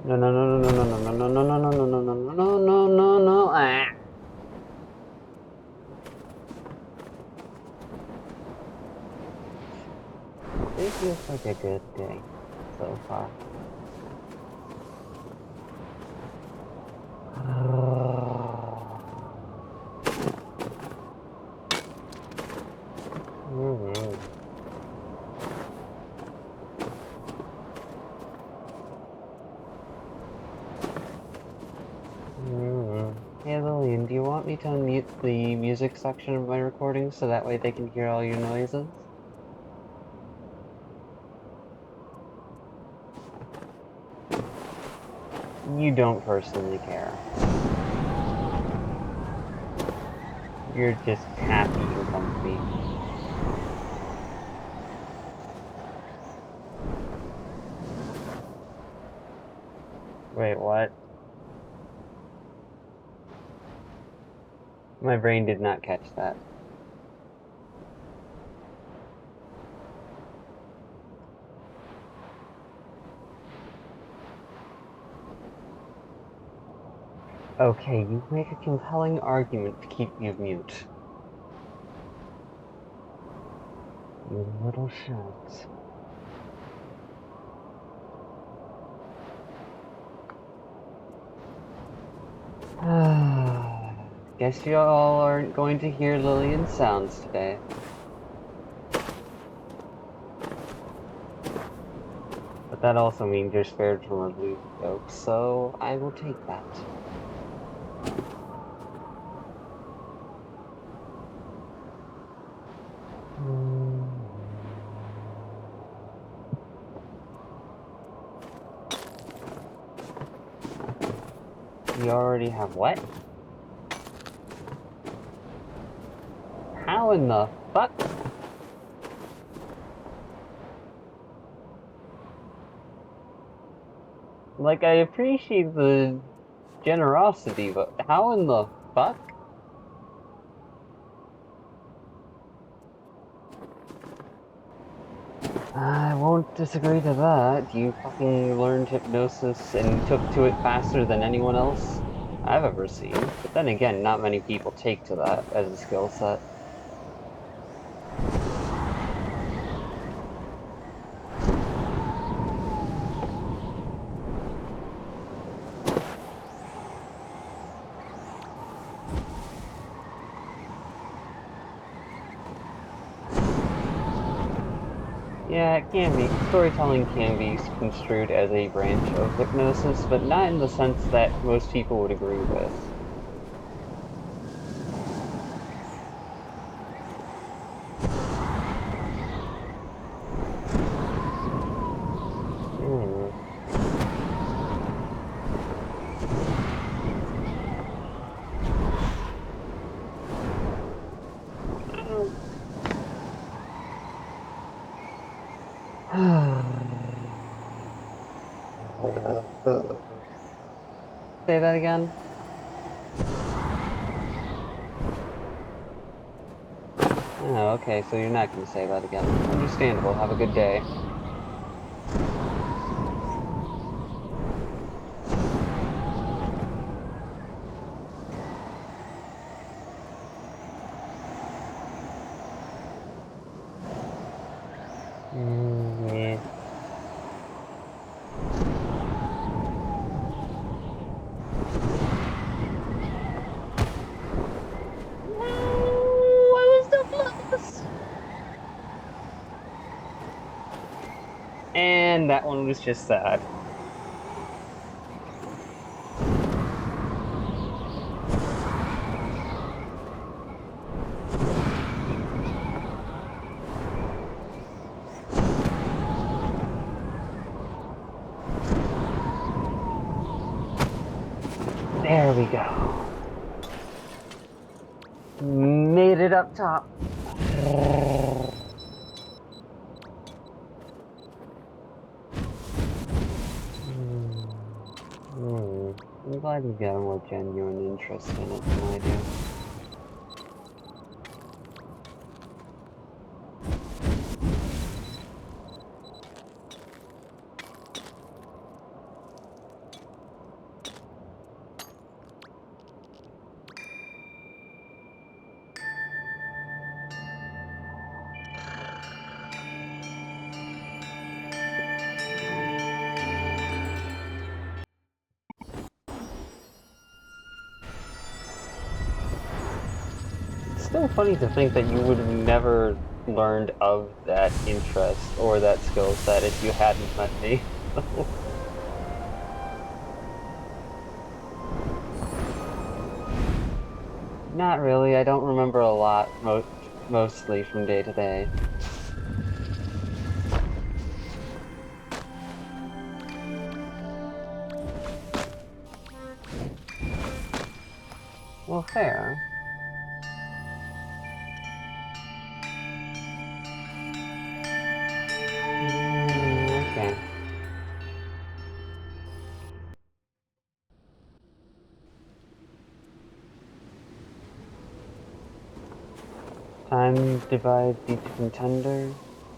No no no no no no no no no no no no no no no no no no ah. It feels like a good day so far. Hey Lilian, do you want me to unmute the music section of my recording so that way they can hear all your noises? You don't personally care. You're just happy and comfy. Wait, what? My brain did not catch that. Okay, you make a compelling argument to keep you mute. You little shucks. Guess you all aren't going to hear Lilian's sounds today. But that also means you're spared from a loot joke, so I will take that. You already have what? How in the fuck? Like, I appreciate the generosity, but how in the fuck? I won't disagree to that. You fucking learned hypnosis and took to it faster than anyone else I've ever seen. But then again, not many people take to that as a skill set. Yeah, it can be. Storytelling can be construed as a branch of hypnosis, but not in the sense that most people would agree with. Hmm. Say that again? Oh, okay, so you're not going to say that again. Understandable. Have a good day. Yeah. No, I was so close. And that one was just sad. There we go. Made it up top. I'm glad you got a more genuine interest in it than I do. It's still funny to think that you would have never learned of that interest or that skill set if you hadn't met me. Not really, I don't remember a lot, mostly from day to day. Well, fair. Okay. Time divides each contender,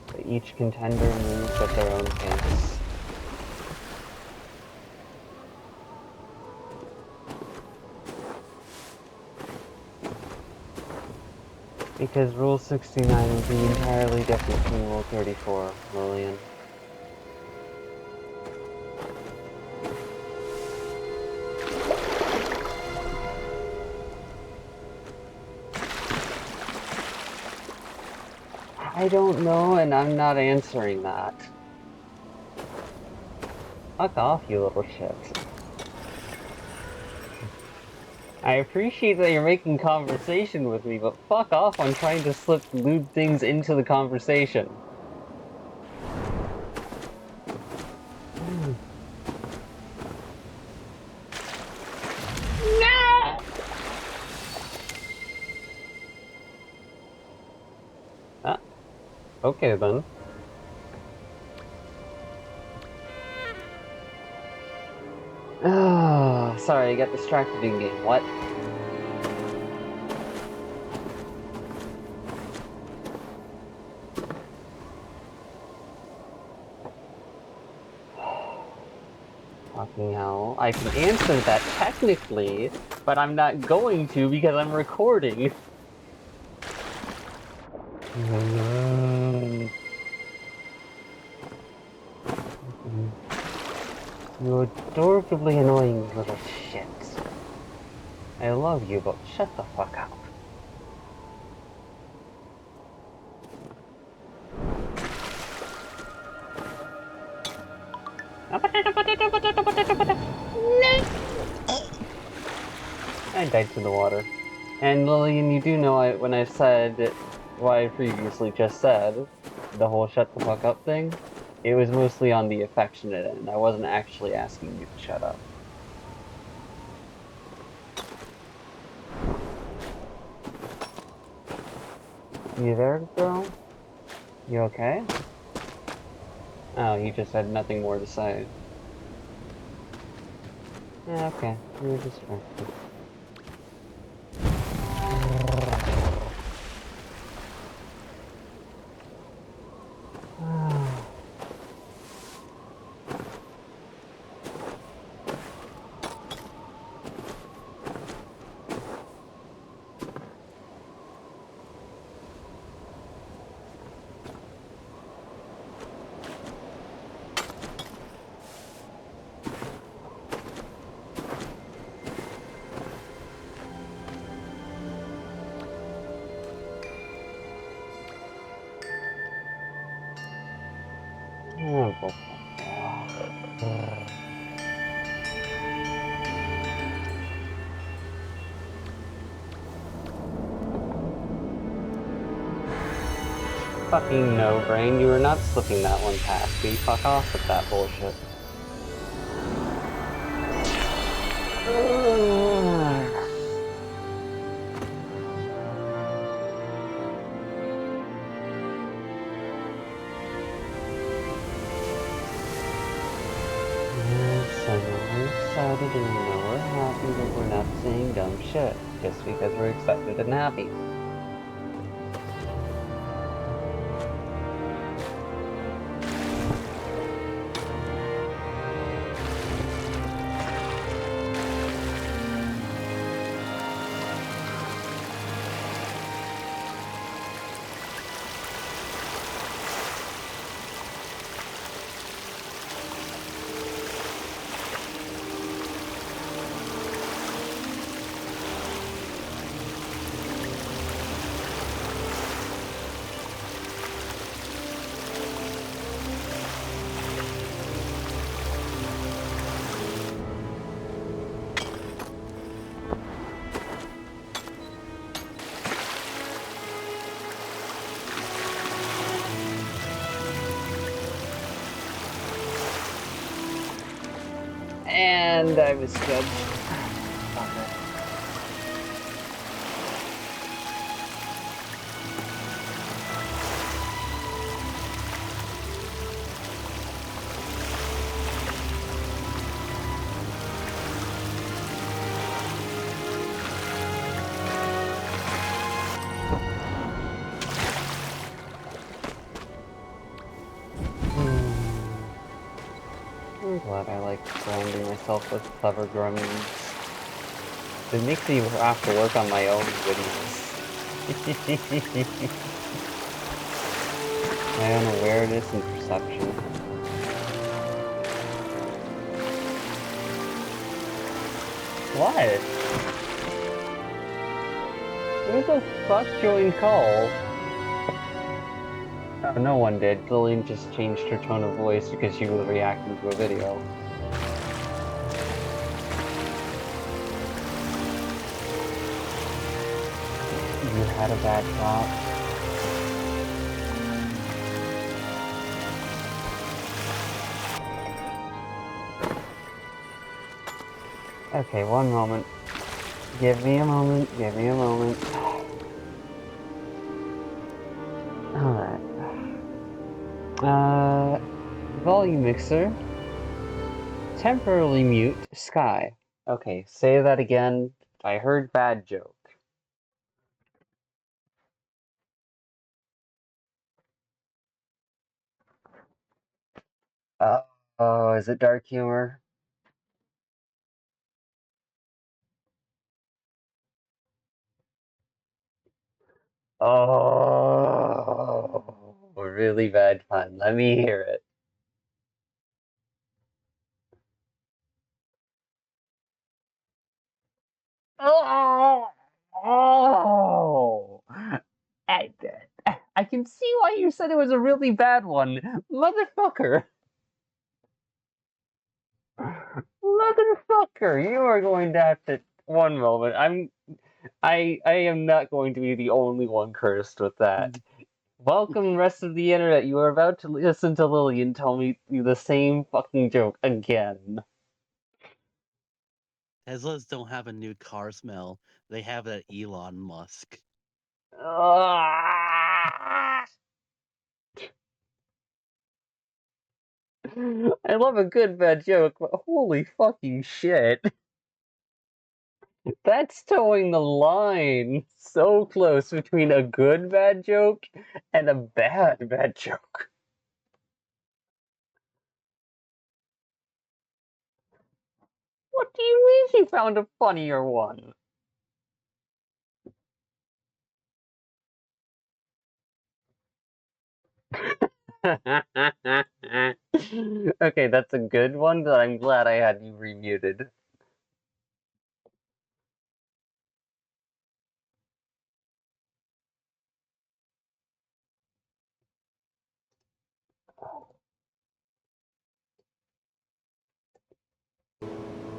but each contender moves at their own pace. Because Rule 69 would be entirely different from Rule 34, Lilian. I don't know, and I'm not answering that. Fuck off, you little shit. I appreciate that you're making conversation with me, but fuck off on trying to slip lewd things into the conversation. No! Ah, okay then. Ah, sorry, I got distracted in game. What? Fucking hell. I can answer that technically, but I'm not going to because I'm recording. You adorably annoying little shit. I love you, but shut the fuck up. I died to the water. And Lillian, you do know when I said what I previously just said, the whole shut the fuck up thing, it was mostly on the affectionate end. I wasn't actually asking you to shut up. You there, girl? You okay? Oh, you just had nothing more to say. Yeah, okay. You were distracted. Fucking no, Brain. You were not slipping that one past me. Fuck off with that bullshit. Yes, I know we're excited and I know we're happy, but we're not saying dumb shit just because we're excited and happy. And I was judged. I'm glad I like surrounding myself with clever gremlins. It makes me have to work on my own videos. My own awareness and perception. What? Who the fuck joined call? Oh, no one did. Lilian just changed her tone of voice because she was reacting to a video. You had a bad thought. Okay, one moment. Give me a moment, give me a moment. Alright. Volume mixer. Temporarily mute Sky. Okay, say that again. I heard bad joke. Oh, is it dark humor? Oh, really bad pun. Let me hear it. Oh, oh. I, I can see why you said it was a really bad one, motherfucker. Motherfucker, you are going to have to. One moment, I am not going to be the only one cursed with that. Welcome, rest of the internet. You are about to listen to Lilian tell me the same fucking joke again. Teslas don't have a new car smell. They have that Elon Musk. Ah! I love a good bad joke, but holy fucking shit. That's towing the line so close between a good bad joke and a bad bad joke. What do you mean she found a funnier one? Okay, that's a good one, but I'm glad I had you remuted.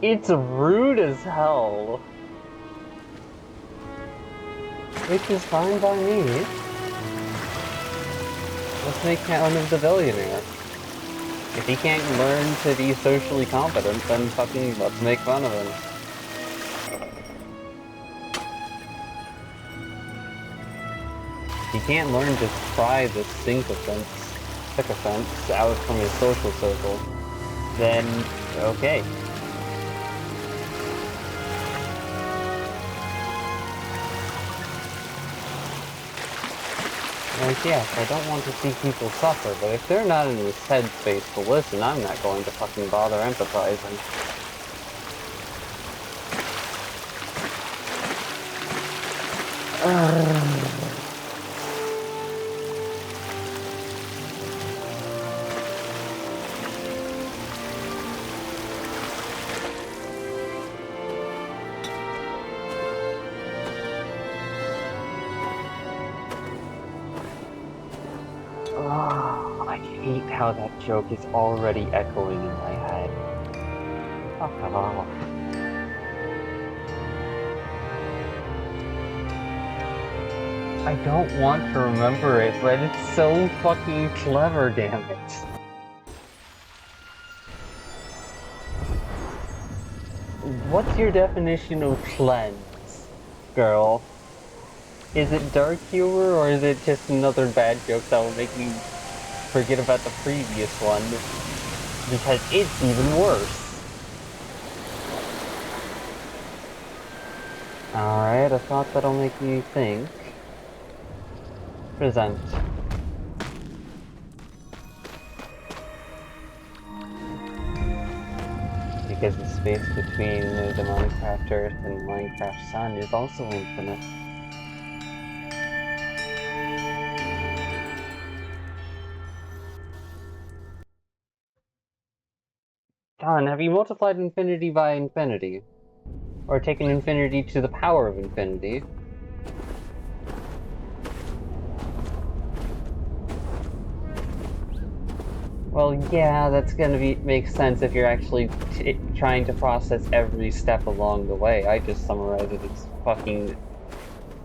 It's rude as hell. Which is fine by me. Let's make fun of the billionaire. If he can't learn to be socially competent, then fucking let's make fun of him. He can't learn to pry the sycophants out from his social circle, then okay. Like, yes, I don't want to see people suffer, but if they're not in this headspace to listen, I'm not going to fucking bother empathizing. Oh, I hate how that joke is already echoing in my head. Fuck off. I don't want to remember it, but it's so fucking clever, damn it. What's your definition of cleanse, girl? Is it dark humor, or is it just another bad joke that will make me forget about the previous one? Because it's even worse. Alright, a thought that'll make me think. Present. Because the space between the Minecraft Earth and Minecraft Sun is also infinite. John, have you multiplied infinity by infinity? Or taken infinity to the power of infinity? Well, yeah, that's gonna make sense if you're actually trying to process every step along the way. I just summarize it as fucking,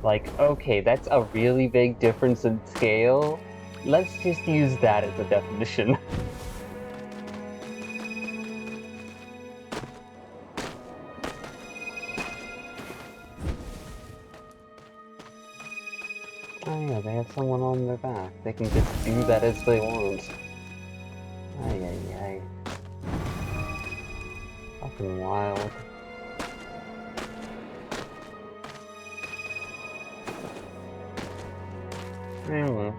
like, okay, that's a really big difference in scale. Let's just use that as a definition. Oh yeah, they have someone on their back. They can just do that as they want. Ay ay ay. Fucking wild. Anyway.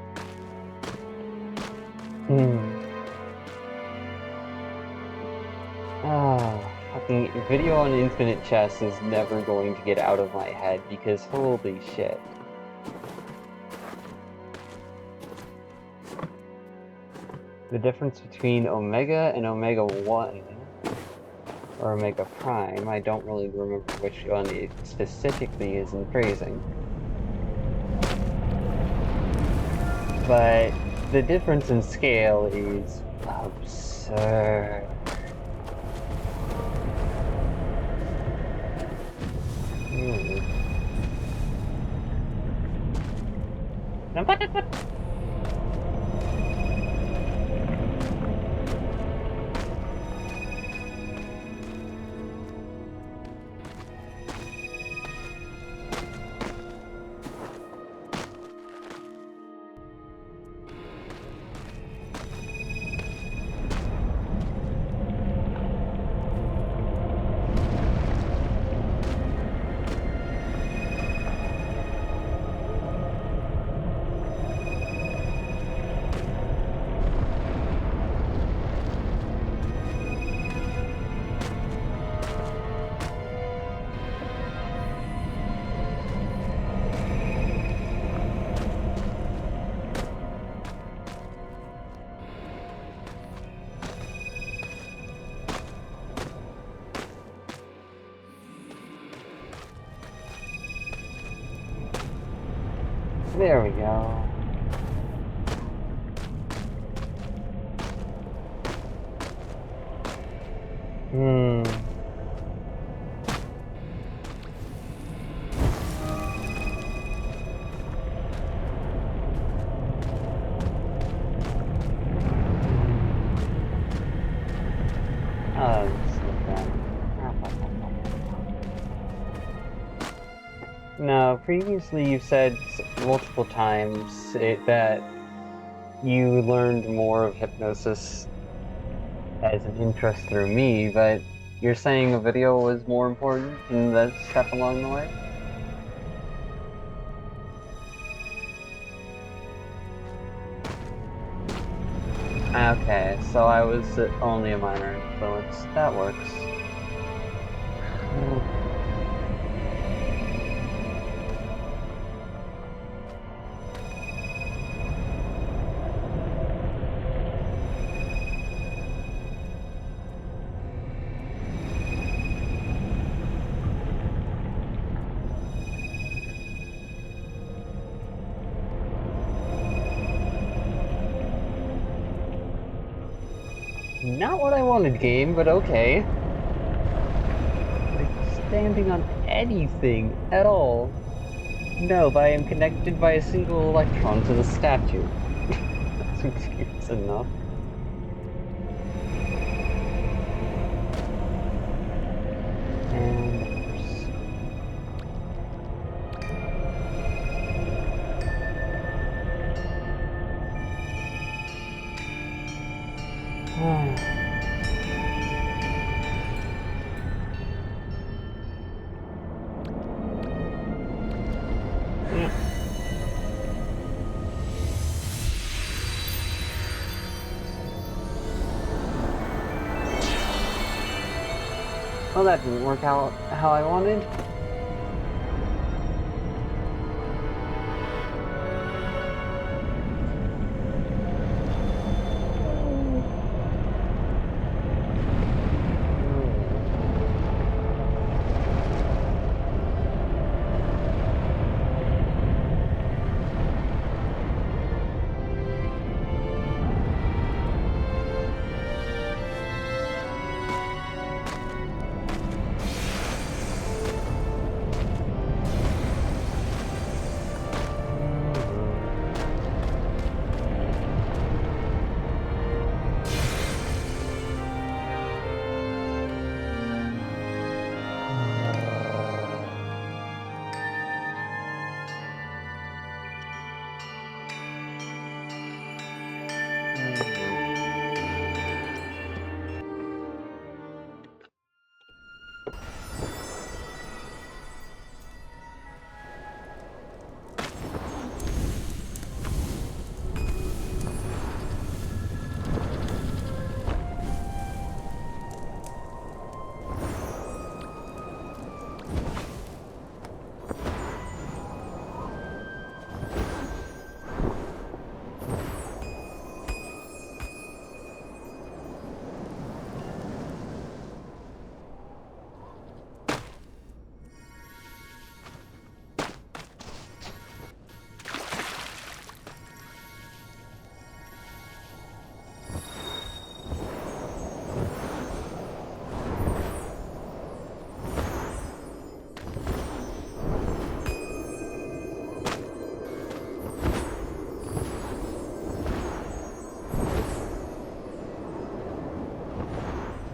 Fucking video on infinite chess is never going to get out of my head because holy shit. The difference between Omega and Omega 1, or Omega Prime, I don't really remember which one it specifically is in phrasing. But the difference in scale is absurd. There we go. Just look at No, previously you've said multiple times that you learned more of hypnosis as an interest through me, but you're saying a video was more important than the step along the way? Okay, so I was only a minor influence. That works. Not what I wanted, game, but okay. Like, standing on anything at all. No, but I am connected by a single electron to the statue. That's excuse enough. And well, that didn't work out how I wanted.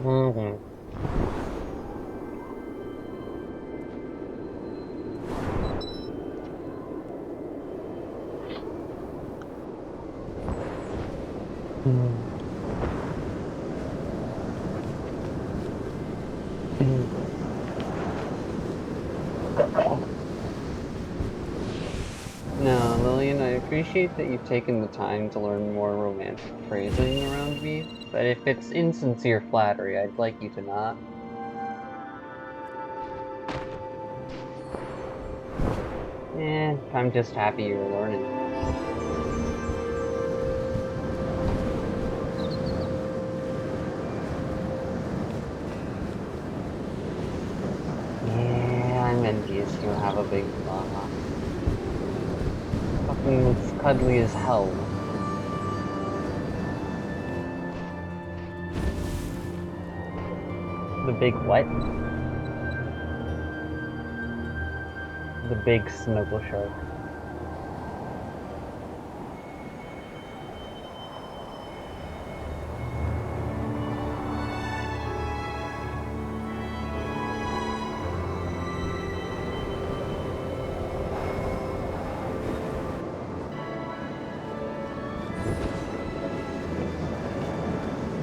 Mm-hmm. No, Lilian, I appreciate that you've taken the time to learn more romantic phrasing around me, but if it's insincere flattery, I'd like you to not. I'm just happy you're learning. Yeah, I'm envious you have a big fella. Fucking cuddly as hell. The big what? The big snuggle shark.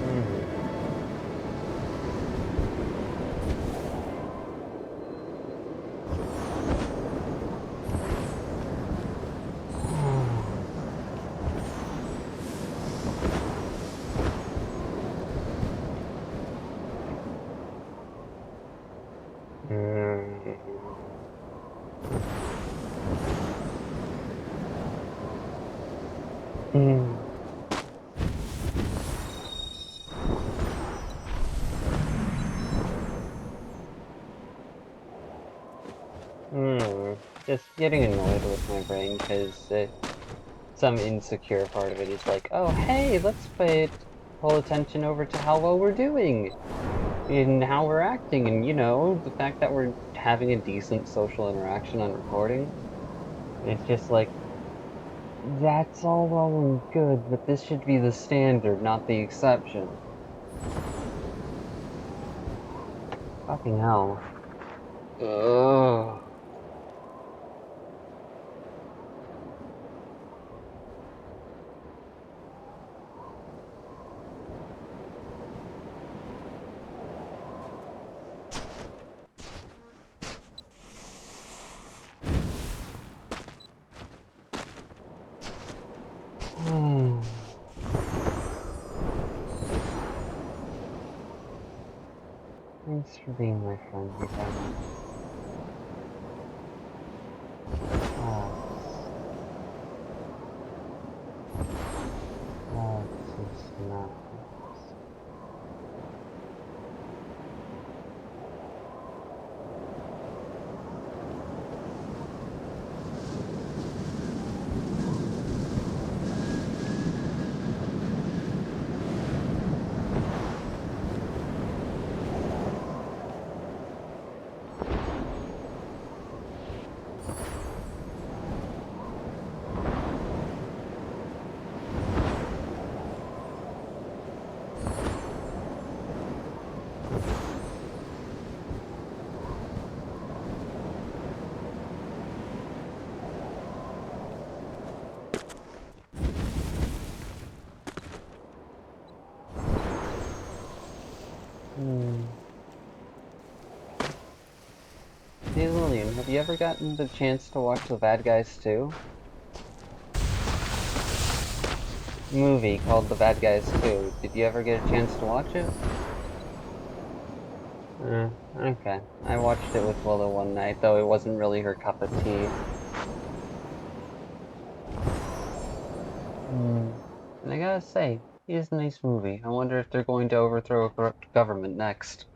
Mm-hmm. Mm. Mm. Just getting annoyed with my brain because some insecure part of it is like, oh, hey, let's pull attention over to how well we're doing and how we're acting, and the fact that we're having a decent social interaction on recording. It's just like, that's all well and good, but this should be the standard, not the exception. Fucking hell. Ugh. Thanks for being my friend, you guys. Hugs. Hugs and snuggles. Hmm. Hey Lillian, have you ever gotten the chance to watch The Bad Guys 2? Movie called The Bad Guys 2. Did you ever get a chance to watch it? Okay. I watched it with Willow one night, though it wasn't really her cup of tea. And I gotta say, it is a nice movie. I wonder if they're going to overthrow a corrupt government next.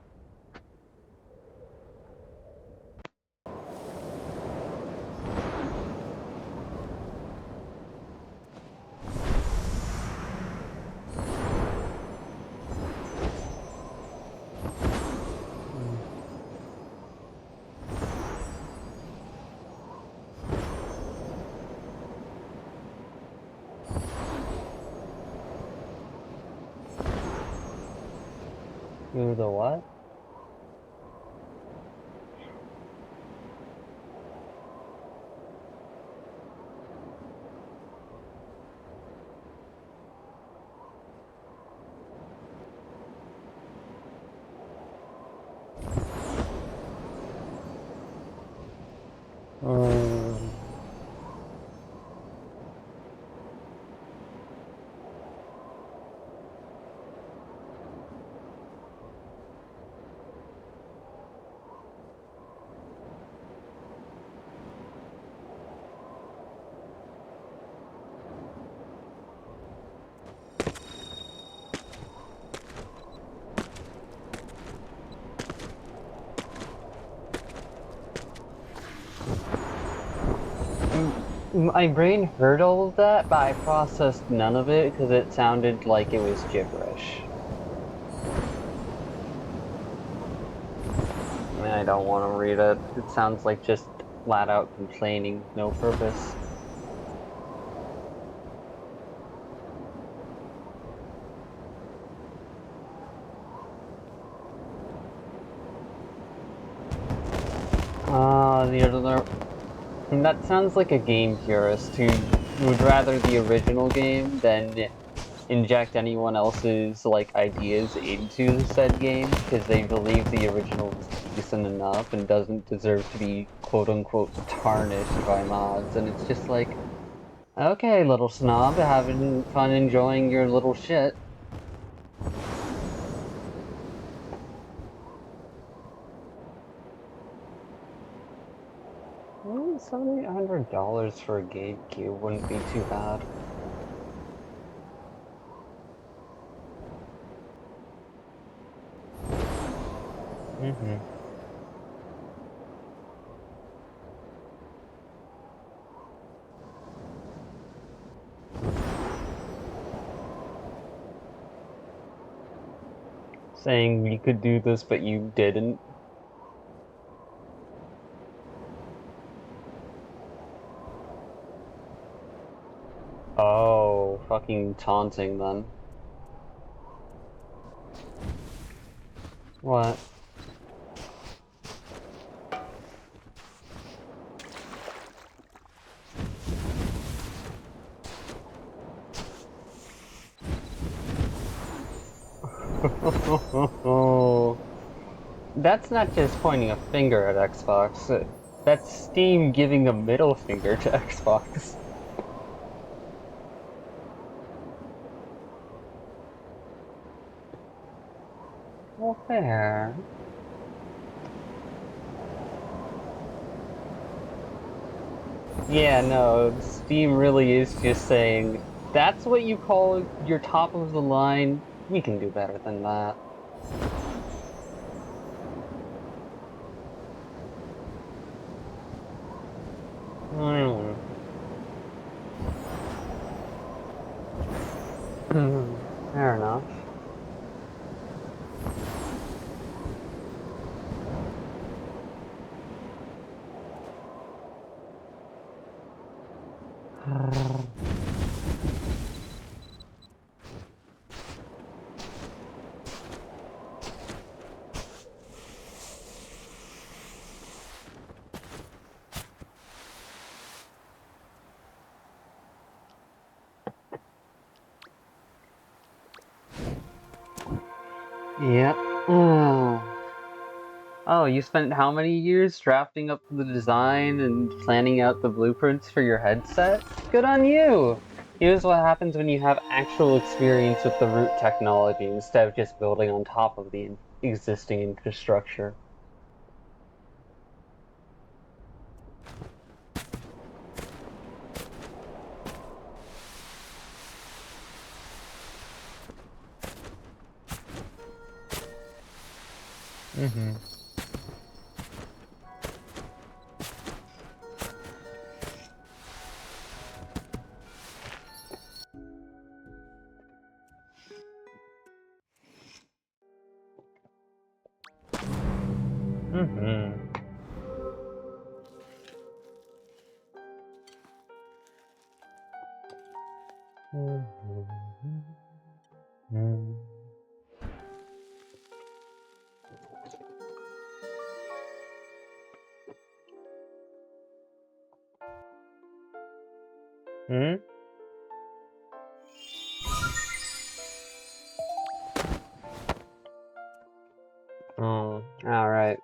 Hmm. To the what? Um, my brain heard all of that, but I processed none of it because it sounded like it was gibberish. I don't want to read it. It sounds like just flat out complaining with no purpose. The other. That sounds like a game purist who would rather the original game than inject anyone else's like ideas into said game because they believe the original is decent enough and doesn't deserve to be quote unquote tarnished by mods. And it's just like, okay, little snob, having fun enjoying your little shit. $700 for a GameCube wouldn't be too bad. Mm-hmm. Saying you could do this, but you didn't. Oh, fucking taunting then. What? That's not just pointing a finger at Xbox. That's Steam giving a middle finger to Xbox. Well, fair. Yeah, no, Steam really is just saying, that's what you call your top of the line? We can do better than that. Hmm. Fair enough. Yep. Oh, you spent how many years drafting up the design and planning out the blueprints for your headset? Good on you! Here's what happens when you have actual experience with the root technology instead of just building on top of the existing infrastructure. Mm-hmm. Mm-hmm. Mm-hmm. Hmm? Oh, alright.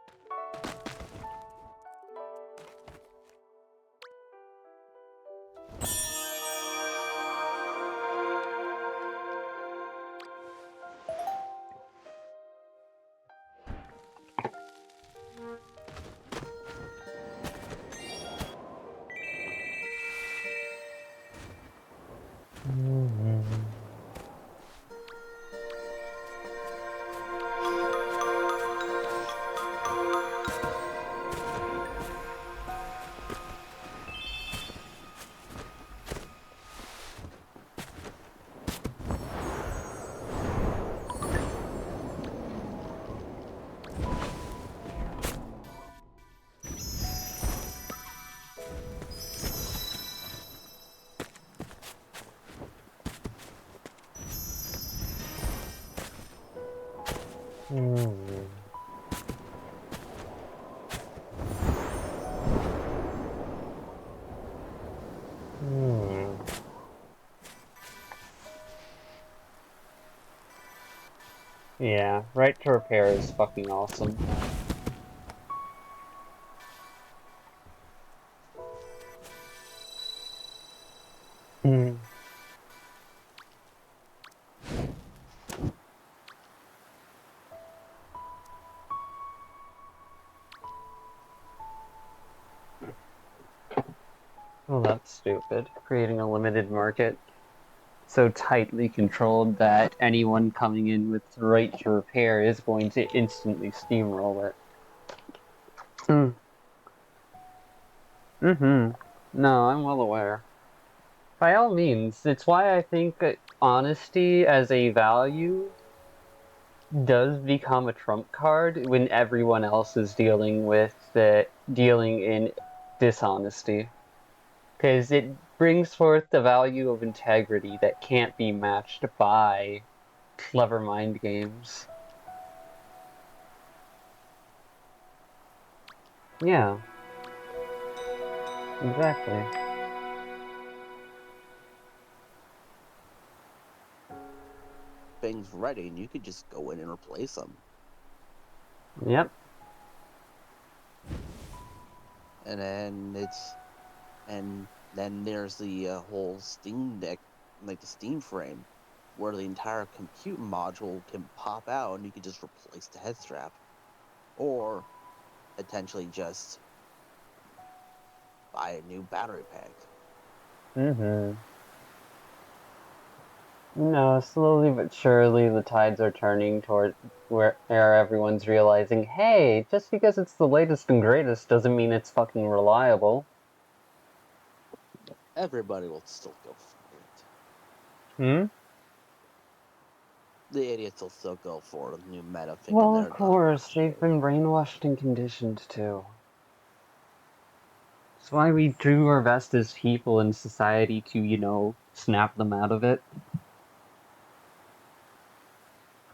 Yeah, right to repair is fucking awesome. Hmm. Well, that's stupid. Creating a limited market so tightly controlled that anyone coming in with the right to repair is going to instantly steamroll it. Mm. Mm-hmm. No, I'm well aware. By all means, it's why I think that honesty as a value does become a trump card when everyone else is dealing in dishonesty. Because it brings forth the value of integrity that can't be matched by clever mind games. Yeah, exactly. Things ready, and you could just go in and replace them. Yep. And then there's the whole Steam Deck, like the Steam frame, where the entire compute module can pop out, and you could just replace the head strap, or potentially just buy a new battery pack. Mm-hmm. No, slowly but surely the tides are turning toward where everyone's realizing, hey, just because it's the latest and greatest doesn't mean it's fucking reliable. Everybody will still go for it. Hmm? The idiots will still go for the new meta, thinking Well, of they're the hot course, they've shit. been brainwashed and conditioned too. That's why we do our best as people in society to, snap them out of it.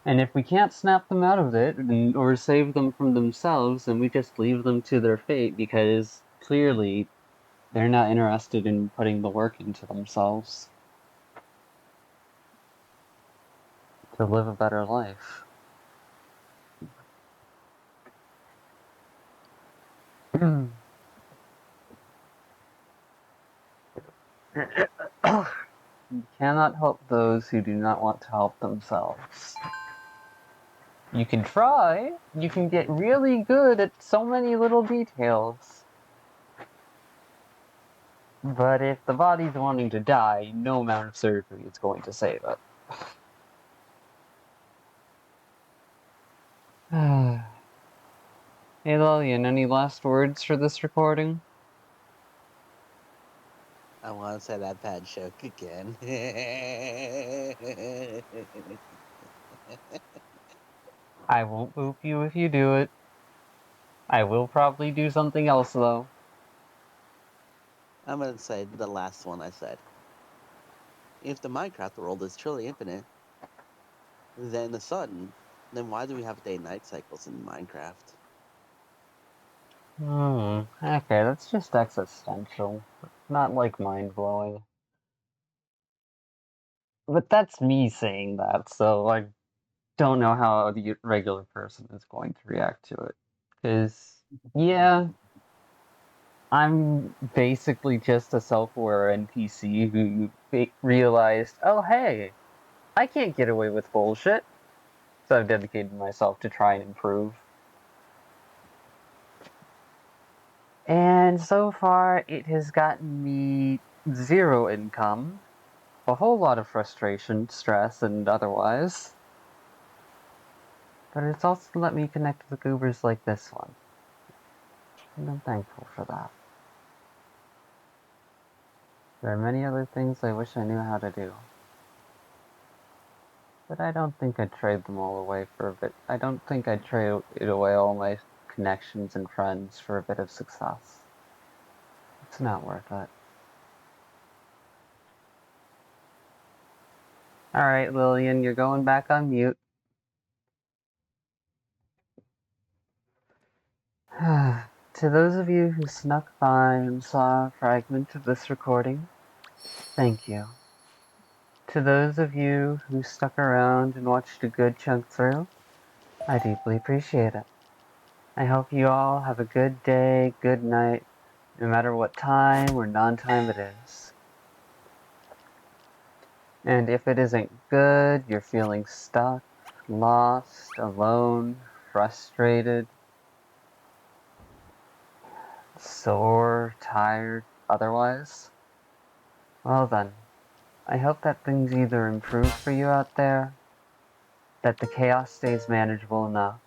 And if we can't snap them out of it or save them from themselves, then we just leave them to their fate because clearly they're not interested in putting the work into themselves to live a better life. You cannot help those who do not want to help themselves. You can try, you can get really good at so many little details. But if the body's wanting to die, no amount of surgery is going to save it. Hey Lilian, any last words for this recording? I want to say that bad joke again. I won't boop you if you do it. I will probably do something else though. I'm going to say the last one I said. If the Minecraft world is truly infinite, then then why do we have day and night cycles in Minecraft? Okay, that's just existential. Not like mind blowing. But that's me saying that, so I don't know how the regular person is going to react to it. Because, yeah, I'm basically just a self-aware NPC who realized, oh hey, I can't get away with bullshit. So I've dedicated myself to try and improve. And so far, it has gotten me 0 income, a whole lot of frustration, stress, and otherwise. But it's also let me connect with goobers like this one. And I'm thankful for that. There are many other things I wish I knew how to do. But I don't think I'd trade them all away for a bit. I don't think I'd trade it away all my connections and friends for a bit of success. It's not worth it. Alright, Lilian, you're going back on mute. To those of you who snuck by and saw a fragment of this recording, thank you. To those of you who stuck around and watched a good chunk through, I deeply appreciate it. I hope you all have a good day, good night, no matter what time or non-time it is. And if it isn't good, you're feeling stuck, lost, alone, frustrated, sore, tired, otherwise, well then, I hope that things either improve for you out there, that the chaos stays manageable enough,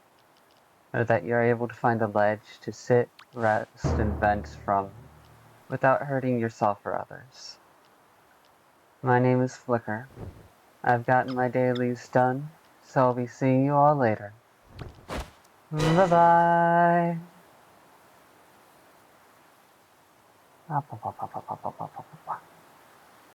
or that you're able to find a ledge to sit, rest, and vent from without hurting yourself or others. My name is Flicker. I've gotten my dailies done, so I'll be seeing you all later. Bye-bye!